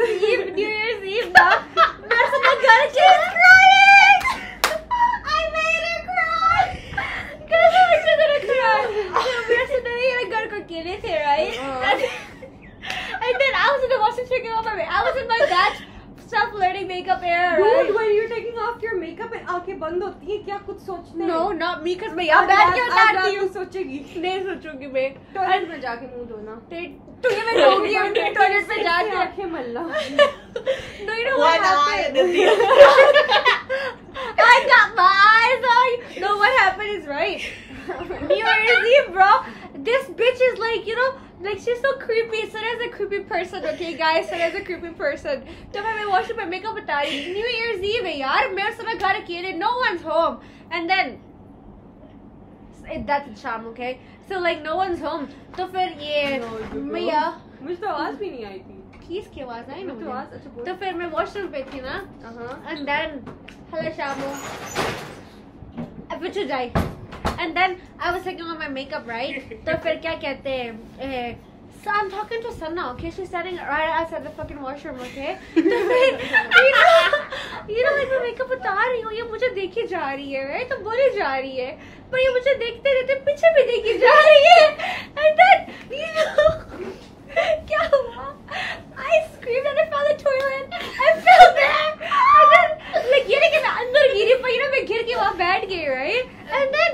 New Year's Eve na. Meron sa nagana, she's crying! I made her cry! Kasi I'm just gonna cry. So, meron sa nagana ko kilit here, right? And then I was in the washroom taking off my makeup. I was in my batch self-learning makeup era, right? Dude, when you're taking off your makeup and आंखें बंद होती हैं क्या कुछ सोचने? No, not me, because मैं यहाँ बैठ के उतारती हूँ. सोचेगी. नहीं सोचूंगी मैं. टॉयलेट में जाके मुंह धोना. तो ये मैं धोगी अपने टॉयलेट में जाके. आंखें मलना. No, you know what happened? I got my eyes on. No, what happened is right. New Year's Eve, bro. This bitch is like, you know, like she's so creepy. Sarah's a creepy person, okay, guys? Sarah's a creepy person. तो मैं washroom में makeup बता रही. New Year's Eve है यार. मैं और Sarah घर अकेले. No one's home. And then that's शाम, okay? So like no one's home. तो फिर ये मैया मुझे तो आवाज भी नहीं आई थी. किसकी आवाज आई ना मुझे? अच्छा बोल. तो फिर मैं washroom पे थी ना. And then hello शामो. Which is right. And then I was taking on my makeup, right? तो फिर क्या कहते हैं? So I'm talking to Sanna, okay? She's standing right outside the fucking washroom, okay? तो फिर you know like मैं makeup उतार रही हूँ, ये मुझे देखी जा रही है, right? तो बोली जा रही है, पर ये मुझे देखते रहते पीछे भी देखी जा रही है. And then you know क्या हुआ? I screamed and I found the toilet. I fell there. And then like ये लेकिन मैं अंदर गिरी, पर you know मैं गिर के वहाँ बैठ गई, right? And then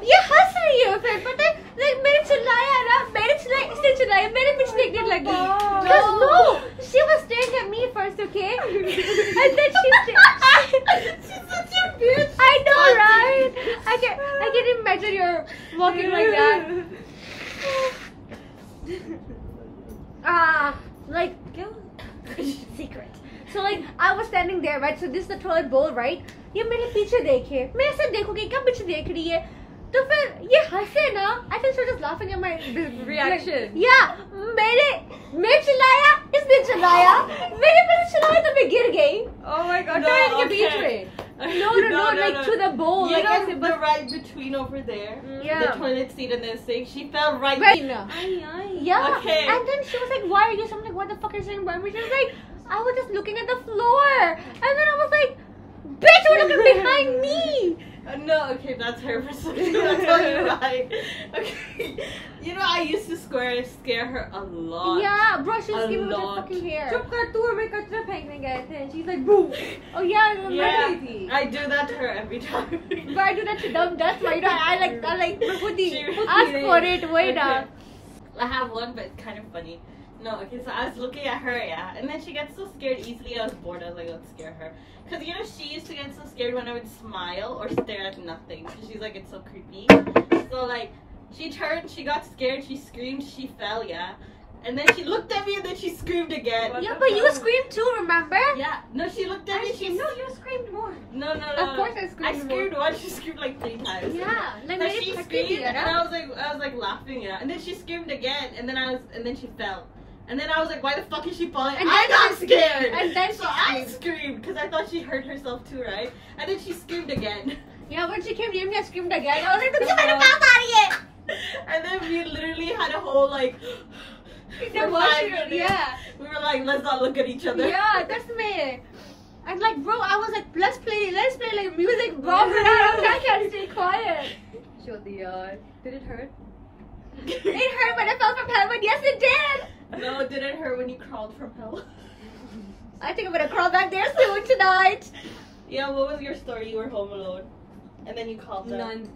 ये हंस रही है फिर पता है like मैंने चिल्लाया ना मैंने चिल्लाया इसने चिल्लाया मेरे पीछे देखने लगी because no she was staring at me first okay and then she's such a bitch I know right I can imagine you're walking like that like secret so like I was standing there right so this is the toilet bowl right ये मेरे पीछे देखे मैं ऐसे देखूंगी क्या पीछे देख रही है तो फिर ये हंसे ना I think she was just laughing at my reaction. Yeah, मैं चिल्लाया इसने चिल्लाया मेरे पर चिल्लाया तो मैं गिर गई. Oh my god. No, toilet के okay. बीच में. No, like to the bowl. You like know ऐसे the right between over there, Yeah. the toilet seat and the sink. She fell right. Yeah. Okay. And then she was like, "Why are you?" So I'm like, "What the fuck are you saying about me?" She was like, "I was just looking at the floor," and then I was like, "Bitch, you're looking behind me." No, okay, that's her perception. That's totally right. Okay, you know I used to scare her a lot. Yeah, bro, she was A giving me her lot. fucking hair. चुप कर तू हमें कचरा फेंकने गए थे. She's like boo. Oh yeah, I Yeah, remember. थी. I do that to her every time. But I do that to dumb dust, right? I like Mahudi. She Ask for it, wait Okay. up. I have one, but it's kind of funny. No, okay, so I was looking at her, yeah, and then she gets so scared easily. I was bored. I was like, let's scare her. Because, you know, she used to get so scared when I would smile or stare at nothing. Because she's like, it's so creepy. So, like, she turned, she got scared, she screamed, she fell, yeah. And then she looked at me and then she screamed again. Yeah, but you screamed too, remember? Yeah, no, she looked at me, No, you screamed more. No. Of course I screamed I screamed once, she screamed like 3 times. Yeah, like So maybe she it's screamed, creepy, and right? I was like laughing, yeah. And then she screamed again, and then she fell. And then I was like, why the fuck is she falling? And I then got she scared. And then So I screamed because I thought she hurt herself too, right? And then she screamed again. Yeah, when she came near me, I screamed again. I was like, "तुझे मेरे पास आ रही है." And then we literally had a whole like. For 5 minutes. Yeah. We were like, let's not look at each other. Yeah, that's me. And like, bro, I was like, let's play like music, bro. But I can't stay quiet. Shodi yaar. Did it hurt? It hurt when I fell from heaven. Yes, it did. No, it didn't hurt when you crawled from hell. I think I'm gonna crawl back there soon tonight. Yeah, what was your story? You were home alone. And then you called them. None.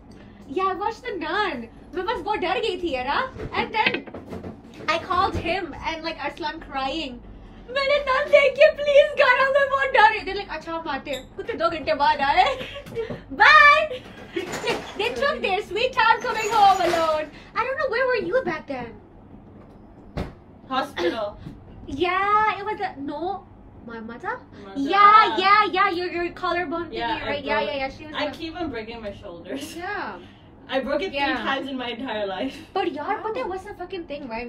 Yeah, I watched the nun. मैं बस बहुत डर गई थी ना. And then I called him and like Aslam crying. मैंने nun देखी please गाना मैं बहुत डर रही थी. Like अच्छा हम आते हैं. कुछ 2 घंटे बाद आए. Bye. They took their sweet time coming home alone. I don't know where were you back then. Hospital. Yeah, it was no. My mother? Mother. Yeah. Your collarbone thingy, Yeah, right? I Yeah. She was. I keep on breaking my shoulders. Yeah. I broke it 3 Yeah. times in my entire life. But yaar, but there was a fucking thing, right?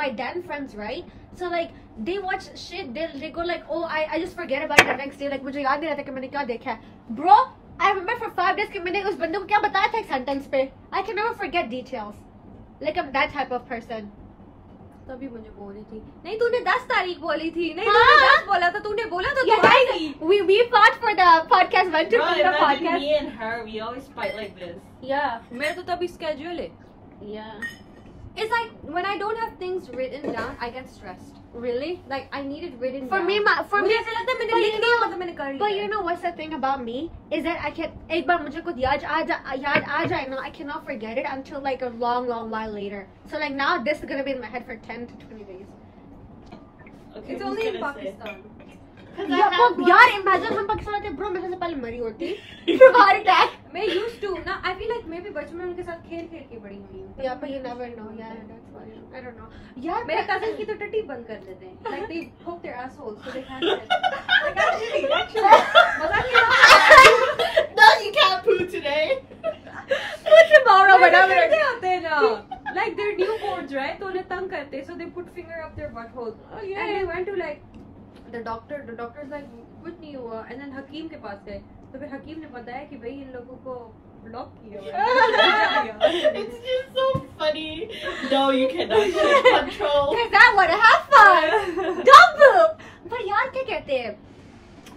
My Dan friends, right? So like they watch shit. They go like, oh, I just forget about it the next day. Like मुझे याद नहीं रहता कि मैंने क्या देखा है. Bro, I remember for 5 days कि मैंने उस बंदे को क्या बताया था एक sentence पे. I can never forget details. Like I'm that type of person. तभी मुझे बोली थी नहीं तूने 10 तारीख बोली थी नहीं हाँ? तूने 10 बोला था तूने बोला तो Yeah, guys, we fought for the podcast. Went to Bro, the imagine podcast. me and her, we always fight like this. Yeah. मेरा तो तभी schedule है. Yeah. It's like when I don't have things written down, I get stressed. Really? Like I need it written For down. me, मुझे ऐसा लगता है मैंने लिख लिया मतलब मैंने कर लिया. But you know what's the thing about me is that I can. एक बार मुझे कुछ याद आ जाए ना, I cannot forget it until like a long while later. So like now this is gonna be in my head for 10 to 20 days. Okay, It's who's only in gonna say? Pakistan. यार imagine हम पाकिस्तान आते bro मेरे से पहले मरी होती heart attack. मैं used to ना I feel like maybe बचपन में उनके साथ खेल के बड़ी हुई हूँ. Yeah, but you never know. Yeah, that's why. I don't know. यार मेरे cousin की तो टट्टी बंद कर देते हैं. Like they poke their assholes so they can't. Like actually मजाक नहीं था. No, you can't poo today. tomorrow करते whatever. होते हैं ना. Like they're newborns right? तो उन्हें तंग करते so they put finger up their butthole. Oh, yeah. And they went to like the doctor's like कुछ नहीं हुआ and then हकीम के पास गए तो फिर हकीम ने बताया कि भाई इन लोगों को ब्लॉक किया हुआ है. It's just so funny. No, you cannot take control. Cause I wanna have fun. Don't poop. But यार क्या कहते हैं?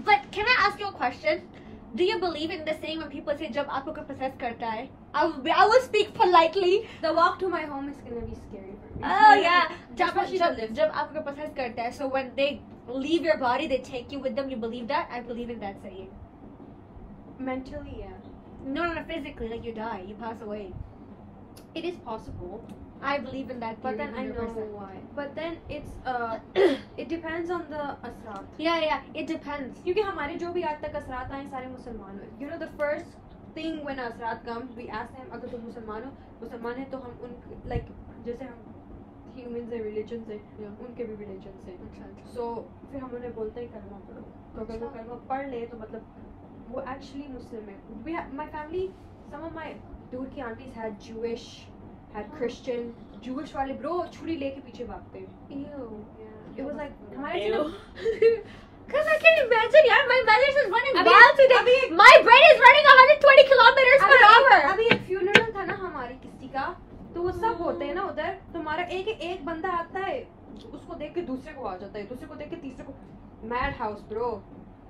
But can I ask you a question? Do you believe in the saying when people say जब आपको कोई possess करता है? I will speak politely. The walk to my home is gonna be scary for me. Oh yeah. Especially the lift. जब आपको कोई possess करता है, so when they leave your body, they take you with them. You believe that? I believe in that saying. Mentally, yeah. No, physically, like you die, you pass away. It is possible, I believe in that but theory. then I know 100%. why. But then it's it depends on the asrat. Yeah, it depends. क्योंकि हमारे जो भी आज तक असरात आए सारे मुसलमान हुए. You know the first thing when asrat comes, we ask them अगर तुम मुसलमान है तो हम उन like जैसे हम humans है religions है उनके भी religions है. अच्छा. So फिर हम उन्हें बोलते हैं कलमा पढ़ो. तो अगर वो कलमा पढ़ ले तो मतलब वो actually Muslim है. We have my family, some of my दूर की aunties had Jewish, had Christian, Jewish वाले bro छुरी लेके पीछे भागते हैं. Ew. It was like हमारे Ew. Cause I can imagine, yeah, my mother's is running अभी- wild today. अभी- My brain is running 120 kilometers per hour. अभी एक funeral था ना हमारी किसी का तो वो सब होते हैं ना उधर तुम्हारा एक बंदा आता है उसको देख के दूसरे को आ जाता है दूसरे को देख के तीसरे को मैड हाउस ब्रो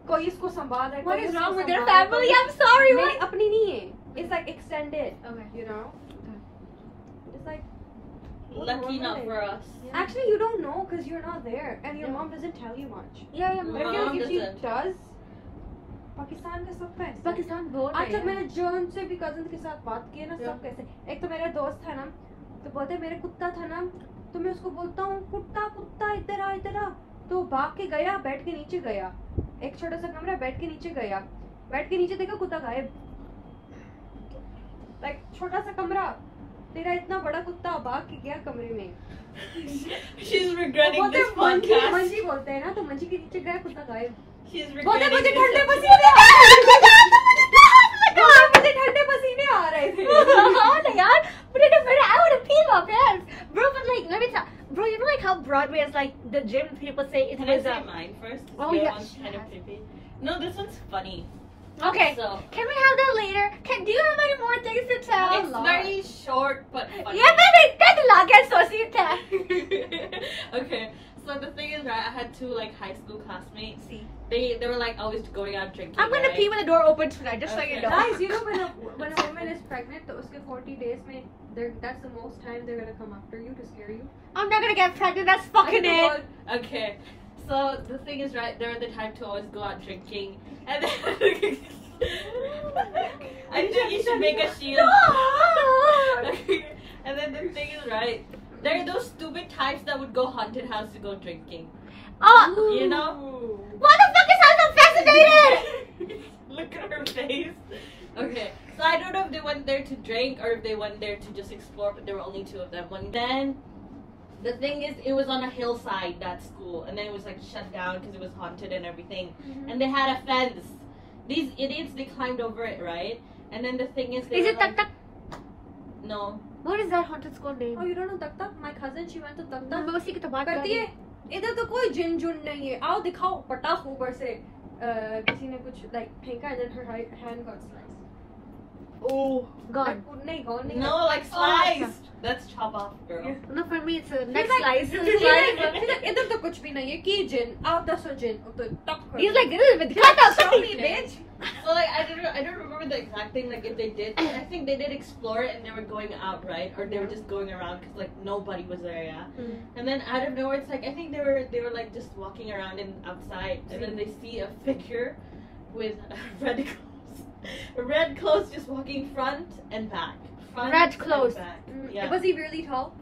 कोई इसको संभाल रहा है What कोई is इसको wrong with your संभाल रहा है, family? कोई- I'm sorry. मेरी What? अपनी नहीं है it's like extended Okay. you know it's like Lucky not for us. actually you don't know because you're not there and your Yeah. mom doesn't tell you much Yeah, but My I feel mom like if she doesn't. does Pakistan का सब कैसे Pakistan बहुत आज तक है. मैंने जो उनसे भी कजन के साथ बात की है ना सब कैसे एक तो मेरा दोस्त था ना तो बोलते मेरे कुत्ता था ना तो मैं उसको बोलता हूँ कुत्ता कुत्ता इधर आ तो भाग के गया बेड के नीचे गया एक छोटा सा कमरा बेड के नीचे गया बेड के नीचे देखा कुत्ता गायब लाइक छोटा सा कमरा तेरा इतना बड़ा कुत्ता भाग के गया कमरे में She's regretting बोलते this मंजी podcast. मंजी बोलते हैं ना तो मंजी के नीचे गया कुत्ता गायब She's बोलते regretting मुझे this ठंडे episode. पसीने आ रहे थे मुझे ठंडे पसीने आ रहे थे Oh my god. But I would have peed my pants. Bro, but like, let me tell. Bro, you know like how Broadway is like the gym people say it Can I was say mine first? Oh, Your yeah, one's sure. kind of creepy. No, this one's funny. Okay. So Can we have that later? Do you have any more things to tell? it's very short but funny. Yeah, baby, that's a lot. Get so see that. Okay, so the thing is, right? I had two like high school classmates. See, They were like always going out drinking. I'm gonna right? pee when the door opens tonight, just so you Okay. know. Guys, you know when a woman is pregnant, तो उसके 40 days में that's the most time they're gonna come after you to scare you. I'm not gonna get pregnant. That's fucking it. Okay, so the thing is, right? They're the type to always go out drinking, and then I think you should make a shield. And then the thing is, right? They're those stupid types that would go haunted house to go drinking. Oh, You know? why the fuck is I so fascinated? Look at her face. Okay, so I don't know if they went there to drink or if they went there to just explore, but there were only two of them. And then the thing is, it was on a hillside, that school, and then it was like shut down because it was haunted and everything. And they had a fence. These idiots, they climbed over it, right? And then the thing is, they Is were it like, Tak Tak? No. What is that haunted school name? Oh, you don't know Tak Tak? My cousin, she went to Tak No, Tak. मैं उसी की तो बात कर करती रही है हूँ. इधर तो कोई जिन जुन नहीं है आओ दिखाओ पटाख ऊपर से किसी ने कुछ like फेंका and then her hand got sliced. Oh. Gone. No, like sliced. That's chop off, girl. No, for me it's a next slice. She's like, इधर तो कुछ भी नहीं है की जिन आप 10 जिन तो टक He's like, this is show me bitch. So like I don't remember the exact thing like if they did. I think they did explore it and they were going out, right? Or they were just going around because like nobody was there, yeah. And then out of nowhere, it's like I think they were like just walking around and outside, and then they see a figure with red clothes, just walking front and back. Red clothes. Yeah. Was he really tall?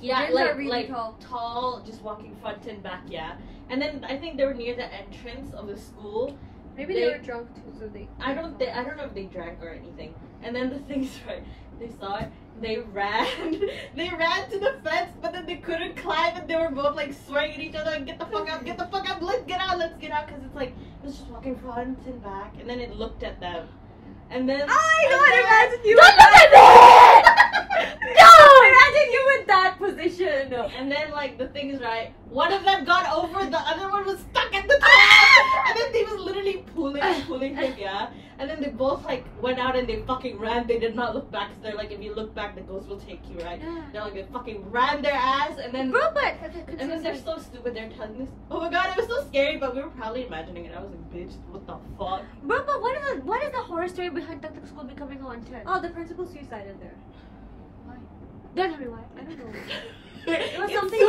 Yeah, Jins are like really tall, just walking front and back, yeah. And then I think they were near the entrance of the school. Maybe they were drunk too, so they. I don't know if they drank or anything. And then the thing's right. They saw it. They ran. They ran to the fence, but then they couldn't climb, and they were both like swearing at each other, like, "Get the fuck out! Get the fuck out! Let's get out! Let's get out!" Because it's like it was just walking front and back, and then it looked at them, and then I know. Imagine you. Don't look at me! No! Imagine you in that position. And then like the thing is right. One of them got over, the other one was stuck at the top, and then he was literally pulling him, yeah. And then they both like went out and they fucking ran. They did not look back. 'Cause they're like, if you look back, the ghost will take you, right? Yeah. They're like, they fucking ran their ass, and then Bro, but and then they're so stupid. They're telling us, oh my god, it was so scary, but we were probably imagining it. I was like, bitch, what the fuck? Bro, but what is the horror story behind the school becoming haunted? Oh, the principal suicided there. Why? Don't tell me why. I don't know. It was something-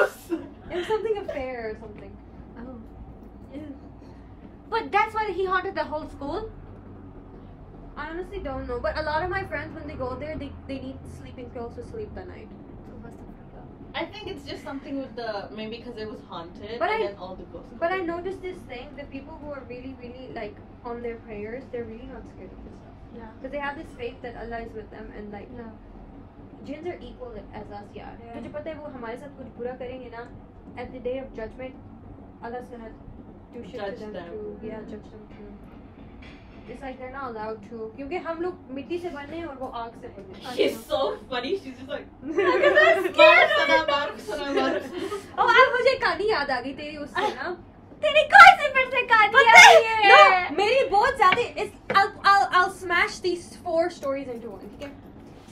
It was something affair or something. Oh. But that's why he haunted the whole school? I honestly don't know, but a lot of my friends when they go there, they need sleeping pills to sleep the night. I think it's just something with the maybe because it was haunted, But and I- then all the ghosts. But I noticed this thing: the people who are really, really like on their prayers, they're really not scared of this stuff Yeah. because they have this faith that Allah is with them, and like Yeah. jinns are equal as us, यार. Yeah. तुझे पता है वो हमारे साथ कुछ बुरा करेंगे ना? At the day of judgment, Allah's gonna do shit Judge to them them. too. Yeah, judge them too. It's like they're not allowed to, क्योंकि हम लोग मिट्टी से बने हैं और वो आग से बने हैं. She's so funny. She's just like. Oh, अब मुझे कहानी याद आ गई तेरी उससे ना. तेरी कौन सी फिर से कहानी आई है? No, मेरी बहुत ज़्यादा. I'll smash these 4 stories into one. Okay?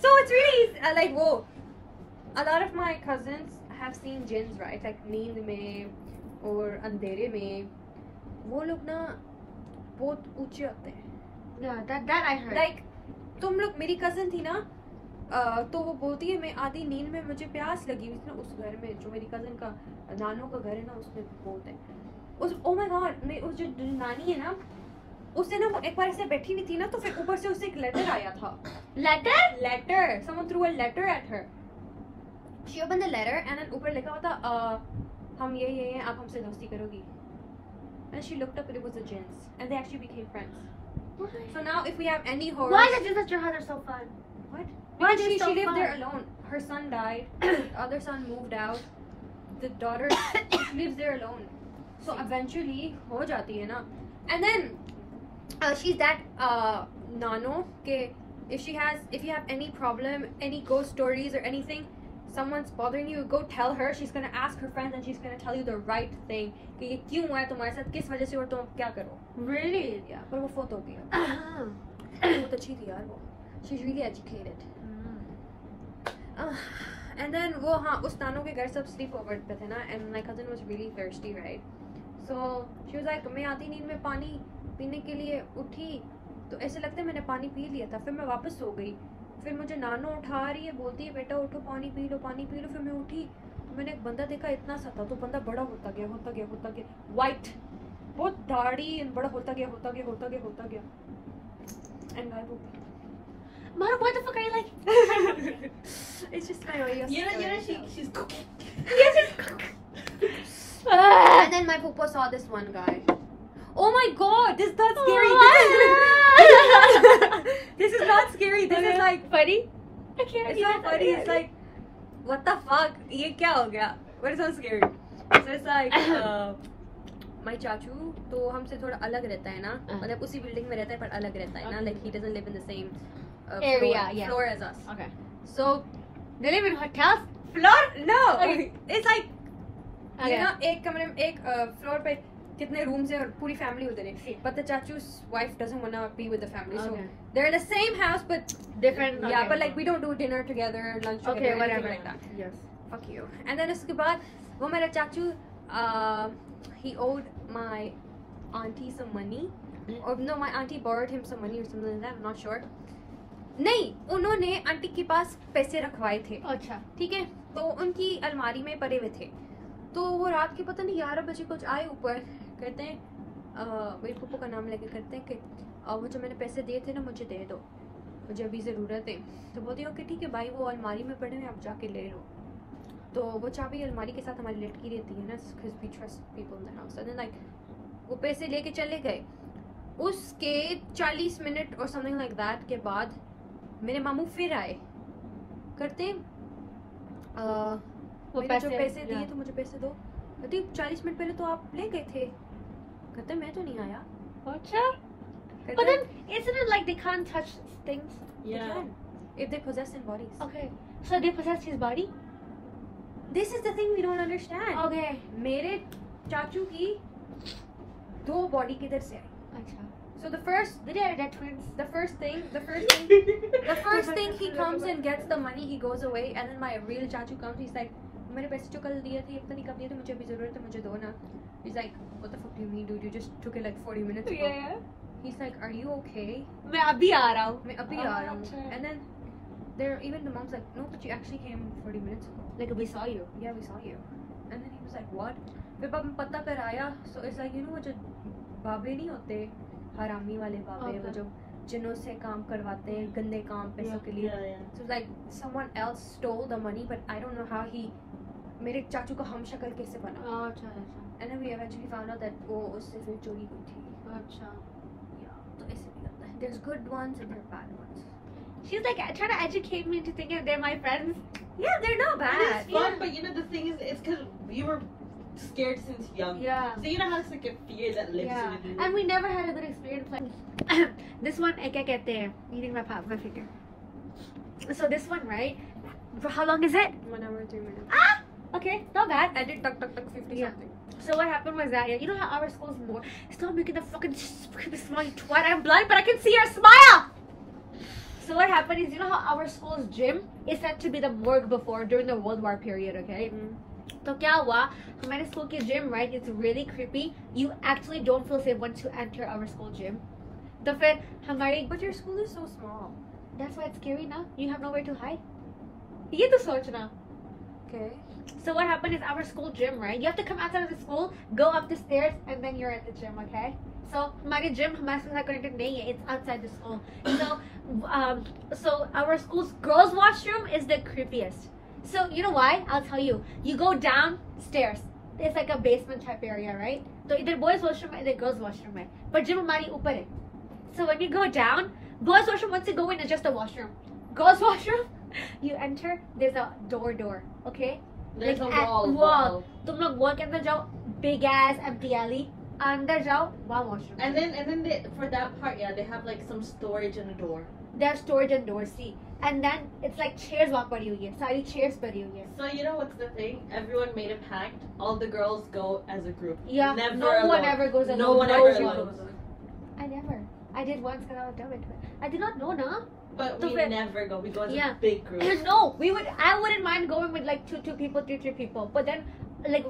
So it's really like वो. A lot of my cousins have seen jinns, right? Like नींद में और अंधेरे में. वो लोग ना बहुत ऊंचे होते हैं. Yeah, that I heard. Like तुम लोग मेरी cousin थी ना. तो वो बोलती है मैं आधी नींद में मुझे प्यास लगी हुई थी ना उस घर में जो मेरी कजन का नानों का घर है ना उसमें बहुत है उस ओ माय गॉड मैं उस जो नानी है ना उससे ना वो एक बार ऐसे बैठी हुई थी ना तो फिर ऊपर से उससे एक लेटर आया था letter someone threw a letter at her she opened the letter and then ऊपर लिखा हुआ था हम ये हैं आप हमसे दोस्ती करोगी and she looked up and it was the jinns and they actually became friends so now if we have any horror Why is it just at your house are so fun? what Why Because are they she so lived fun? there alone. Her son died. The other son moved out. The daughter lives there alone. So eventually, हो जाती है ना. And then she's that nano के if you have any problem, any ghost stories or anything, someone's bothering you, go tell her. She's gonna ask her friends and she's gonna tell you the right thing. कि ये क्यों हुआ है तुम्हारे साथ, किस वजह से और तुम क्या करो. Really? Yeah. पर वो फोटो भी है. बहुत अच्छी थी यार वो. She's really educated. And then वो हाँ उस नानों के घर सब sleep over पे थे ना and my cousin was really thirsty right so she was like मैं आधी नींद में पानी पीने के लिए उठी तो ऐसे लगता है मैंने पानी पी लिया था फिर मैं वापस सो गई फिर मुझे नानो उठा रही है बोलती है बेटा उठो पानी पी लो फिर मैं उठी मैंने एक बंदा देखा इतना सा था तो बंदा बड़ा होता गया white बहुत दाढ़ी बड़ा होता गया and गायब हो गया. Mahrukh, what the fuck are you like? It's just my way of You know, story. she's cooking. Yes, it's And then my pupa saw this one guy. Oh my god, this is not scary. This is not scary. This is like funny. Okay, it's not funny. It's like what the fuck? ये क्या हो गया? What is so scary? So it's like my चाचू तो हमसे थोड़ा अलग रहता है ना मतलब उसी बिल्डिंग में रहता है पर अलग रहता है ना like he doesn't live in the same area floor as us. Okay. So They live in hotels? floor no Okay. it's like Okay. you know एक कमरे में एक फ्लोर पे कितने rooms हैं और पूरी family उधर है. But the chachu's wife doesn't wanna be with the family, so Okay. they're in the same house but Different. yeah, okay. but like we don't do dinner together, lunch together, Okay, anything whatever. like that. Yes. Fuck you. And then उसके बाद वो मेरा चाचू he owed my auntie some money, or no, my auntie borrowed him some money or something like that. I'm not sure. नहीं, उन्होंने aunty के पास पैसे रखवाए थे. अच्छा. ठीक है, तो उनकी अलमारी में पड़े हुए थे. तो वो रात के पता नहीं 11 बजे कुछ आए ऊपर, कहते हैं मेरे पप्पू का नाम लेके करते हैं कि वो जो मैंने पैसे दिए थे ना मुझे दे दो, मुझे अभी ज़रूरत है. तो बोलती है ओके ठीक है भाई, वो अलमारी में पड़े हैं आप जाके ले लो. तो वो चाबी अलमारी के साथ हमारी लटकी रहती है ना, because we trust people in the house. And then like वो पैसे लेके चले गए. उसके 40 मिनट और समथिंग लाइक दैट के बाद मेरे मामू फिर आए, करते वो मैंने जो पैसे पैसे दिए तो मुझे पैसे दो. कहती 40 मिनट पहले तो आप ले गए थे. कहते मैं तो नहीं आया. अच्छा. कहते, But then, isn't it like they can't touch things? they Yeah. can, if they possess in bodies. Okay. So they possessed his body? This is the thing we don't understand. Okay. मेरे चाचू की 2 body किधर से आई. अच्छा. So the first Did they have that twins? the first thing he comes and gets the money, he goes away, and then my real chachu comes. He's like, मेरे पैसे जो कल दिए थे, पता नहीं कब दिए थे, मुझे अभी जरूरत है, मुझे दो ना. He's like, what the fuck do you mean, dude? You just took it like 40 minutes ago. Yeah. He's like, are you okay? मैं अभी आ रहा हूँ. मैं अभी आ रहा हूँ. And then there, even the mom's like, no, but you actually came 40 minutes ago. Like we saw you. Yeah, we saw you. And then he was like, what? फिर पापा पता कर आया. So it's like, you know वो जो बाबे नहीं होते, हरामी वाले बाबे, वो जो जिन्हों से काम करवाते हैं गंदे काम पैसों के लिए. Yeah, yeah. So like someone else stole the money, but I don't know how he. मेरे चाचू का हम शक्ल कैसे बना. अच्छा अच्छा. And then we eventually found out that वो उससे फिर चोरी हुई थी. अच्छा. Yeah, तो ऐसे भी होता है. There's good ones and there's bad ones. She's like trying to educate me into thinking they're my friends. Yeah, they're not It bad. is fun, but you know the thing is, it's because we were scared since young. Yeah. So you know how it's like a fear that lives Yeah. with you. And we never had a good experience. Like this one, क्या कहते हैं? Eating my finger. So this one, right? For how long is it? 1 hour 3 minutes. Ah, okay, not bad. I did tuck 50 Yeah. something. So what happened was that, you know how our school's more. Stop making the fucking smile, you twat. I'm blind, but I can see your smile. So what happened is, you know how our school's gym is said to be the morgue before during the World War period, okay? तो क्या हुआ हमारे school की gym right it's really creepy you actually don't feel safe once you enter our school gym तो फिर हमारे But your school is so small. That's why it's scary ना you have nowhere to hide ये तो सोचना Okay. So what happened is our school gym, right? You have to come outside of the school, go up the stairs, and then you're at the gym, okay? So हमारे gym हमारे school से connected नहीं है, it's outside the school. So our school's girls' washroom is the creepiest. So you know why? I'll tell you. You go downstairs. It's like a basement type area, right? So इधर boys' washroom है, इधर girls' washroom है. But gym हमारी ऊपर है. So when you go down, boys' washroom once you go in is just a washroom. Girls' washroom, you enter. There's a door, okay? There's Like a at wall. तुम लोग wall के अंदर जाओ, big ass empty alley. अंदर जाओ, वहाँ washroom. And then they, for that part, yeah, they have like some storage and a door. There's storage and doors, see. And then it's like chairs वहाँ पड़ी हुई है, सारी chairs पड़ी हुई है. So you know what's the thing? Everyone made a pact. All the girls go as a group. Yeah, Never no alone. one ever goes alone. No one No ever one alone. goes I never. I did once because I was dumb into it. I did not know, nah. But So we fair. never go. We go as Yeah. a big group. No, I wouldn't mind going with like two people, three people. But then, like,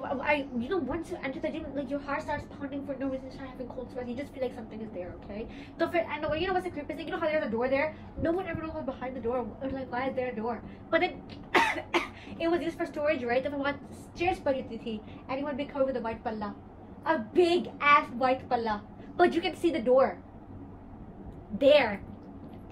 you know, once you enter the gym, like your heart starts pounding for no reason. You start having cold sweats. You just feel like something is there, okay? So, and you know what's the creepiest thing? You know how there's a door there? No one ever knows what's behind the door. Or like, why is there a door? But then, it was used for storage, right? If I want chairs put it, anyone be covered with a white palla, a big ass white palla, but you can see the door. There.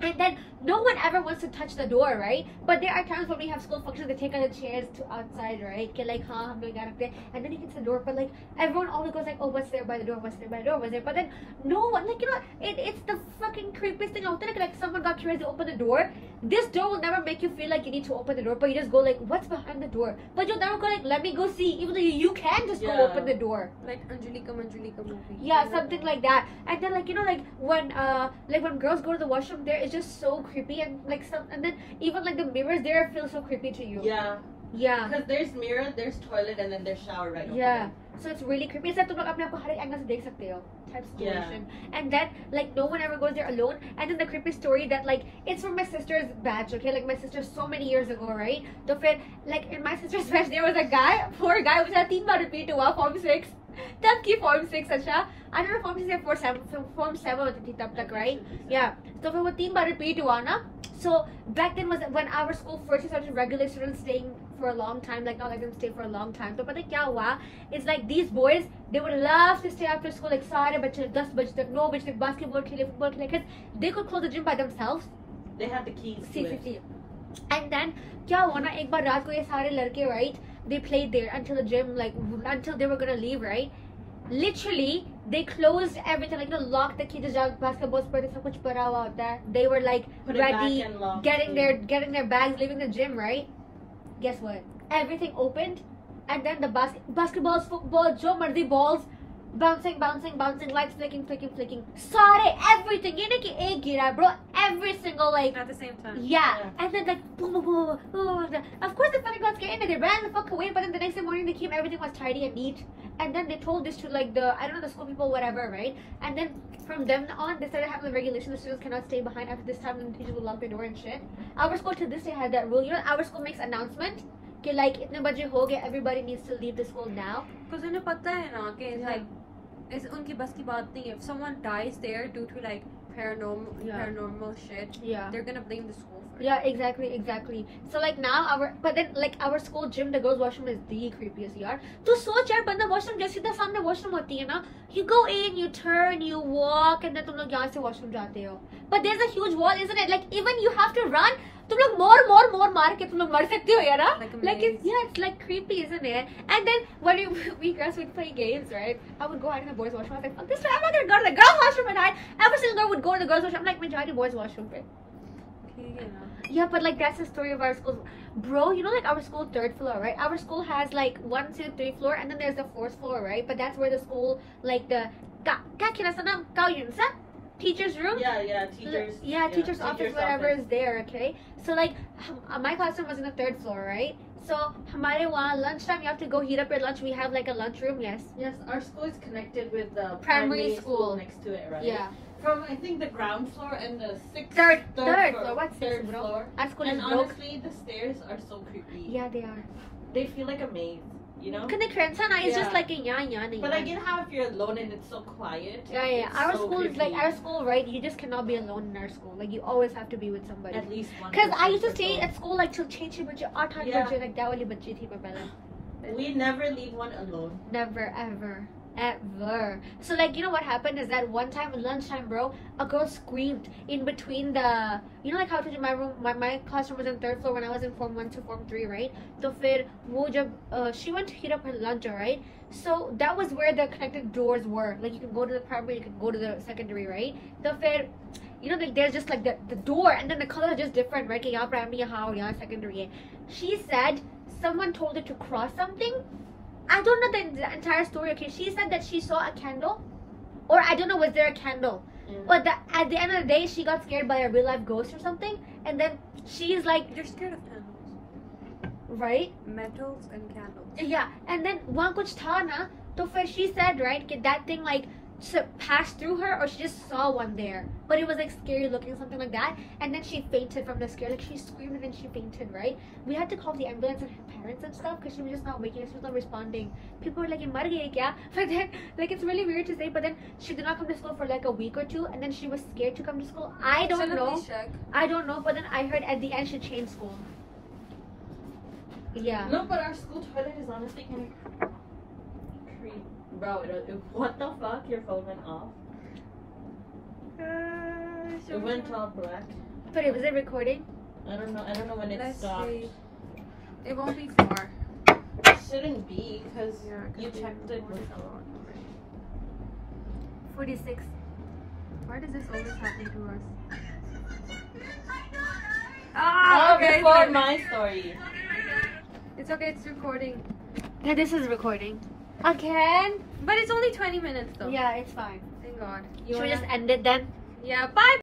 And then no one ever wants to touch the door, right? But there are times when we have school functions, they take out the chairs to outside, right? Okay, like, hum loग यहाँ रखते हैं, and then you can see the door. But like everyone always goes like, oh, what's there by the door? What's there by the door? What's there? But then no one, like, you know, it's the fucking creepiest thing out there. Like someone got curious to open the door. This door will never make you feel like you need to open the door, but you just go like, what's behind the door? But you'll never go like, let me go see. Even though you can just go Yeah. open the door. Like Angelika movie. Yeah, something like that. And then like, you know, like when girls go to the washroom there, it's just so creepy. And like and then even like the mirrors there feel so creepy to you. Yeah. Yeah. Because there's mirror, there's toilet, and then there's shower right over Yeah. there. So it's really creepy. It's like तुम लोग अपने आप को हर एक angle से देख सकते हो type situation. And then like no one ever goes there alone. And then the creepy story that like it's from my sister's batch, okay? Like my sister so many years ago, right? So फिर like in my sister's batch there was a guy, poor guy, which 3 bar repeat हुआ form 6. तब की form 6 अच्छा. I don't know form 6 या form 7 होती थी तब तक, right? Yeah. तो फिर वो 3 बार repeat हुआ ना. So back then was when our school first started regular students staying for a long time, like not letting them stay for a long time. तो पता क्या हुआ? It's like these boys, they would love to stay after school, like सारे बच्चे 10 बजे तक 9 बजे तक basketball खेले, football खेले, because they could close the gym by themselves. They had the keys to it. And then क्या हुआ ना, एक बार रात को ये सारे लड़के, right? They played there until the gym, like until they were gonna leave, right? Literally, they closed everything, like locked the keys. Basketball sports, सब कुछ पड़ा हुआ होता है. They were like ready, getting their bags, leaving the gym, right? Guess what? Everything opened, and then the basketballs, football, जो मर्जी balls, bouncing, lights flicking. Sorry, everything. ये नहीं कि एक गिरा, bro. Every single like at the same time. Yeah, and then like boom. Of course, the fucking got scared and they ran the fuck away. But then the next morning they came, everything was tidy and neat. And then they told this to like the school people, whatever, right? And then from then on, they started having the regulation: the students cannot stay behind after this time, and the teachers will lock the door and shit. Our school to this day had that rule. You know, our school makes announcement. कि like इतने बजे हो गए, everybody needs to leave the school now. Because उन्हें पता है ना कि it's like it's उनकी बस की बात नहीं है. If someone dies there due to like paranormal shit, they're gonna blame the school for it. Yeah, exactly. So like now our school gym, the girls' washroom is the creepiest यार. तो सोच यार, बंदा washroom जैसे सीधा सामने washroom होती है ना, you go in, you turn, you walk, and then तुम लोग यहाँ से washroom जाते हो. But there's a huge wall, isn't it? Like even you have to run. तुम लोग more मार के तुम लोग मर सकते हो यार. Like it's like creepy, isn't it? And then when we girls would play games, right? I would go out in the boys' washroom. I was like, fuck this, I'm not gonna go to the girls' washroom at night. Every single girl would go to the girls' washroom. I'm like, majority boys' washroom. Yeah, but like that's the story of our school, bro. You know, like our school 3rd floor, right? Our school has like 1, 2, 3 floor, and then there's the 4th floor, right? But that's where the school, like the teacher's room. Teacher's office, whatever is there. Okay, so like my classroom was in the 3rd floor, right? So हमारे वहाँ lunchtime you have to go heat up your lunch. We have like a lunch room. Yes, our school is connected with the primary school next to it, right? Yeah. From I think the ground floor and the third floor. What's 3rd floor? Our school and is honestly, the stairs are so creepy. Yeah, they are. They feel like a maze, you know? It's just like a yan. But I get how if you're alone and it's so quiet. Yeah. Our so school creepy. is like our school, right? You just cannot be alone in our school. Like you always have to be with somebody. At least one. Because I used to stay at school like till 6 baje, 8 baje, like that wali bachchi thi main pehle. We never leave one alone. Never ever. So like, you know what happened is that one time at lunchtime, bro, a girl screamed in between the, you know, like how I told you my room, my classroom was on 3rd floor when I was in form 1 to form 3, right? So फिर वो जब she went to heat up her lunch, right? So that was where the connected doors were. Like you can go to the primary, you can go to the secondary, right? So फिर, you know, like there's just like the door, and then the color is just different, right? कि यहाँ primary यहाँ और यहाँ secondary है. She said someone told her to cross something. I don't know the entire story, okay? She said that she saw a candle, or I don't know, was there a candle? But at the end of the day, she got scared by a real life ghost or something, and then she's like, you're scared of candles, right? Metals and candles. Yeah, and then वहाँ कुछ था ना, तो फिर she said, right, that that thing like passed through her, or she just saw one there, but it was like scary looking, something like that, and then she fainted from the scare. Like she screamed and then she fainted, right? We had to call the ambulance and her parents and stuff because she was just not waking, she was not responding. People were like, "Ye mar gayi kya?" But then like it's really weird to say, but then she did not come to school for like a week or 2, and then she was scared to come to school. I don't know, but then I heard at the end she changed school. Yeah. No, but our school toilet is honestly kind of creepy. Bro, what the fuck? Your phone went off. It went all black. But was it recording? I don't know when it stopped. See. It won't be far. It shouldn't be because you checked it with 46. Why does this always happen to us? Okay, before my story. It's okay, it's recording. Yeah, this is recording. Again? But it's only 20 minutes though. Yeah, it's fine. Thank God. Should we just end it then? Yeah, bye!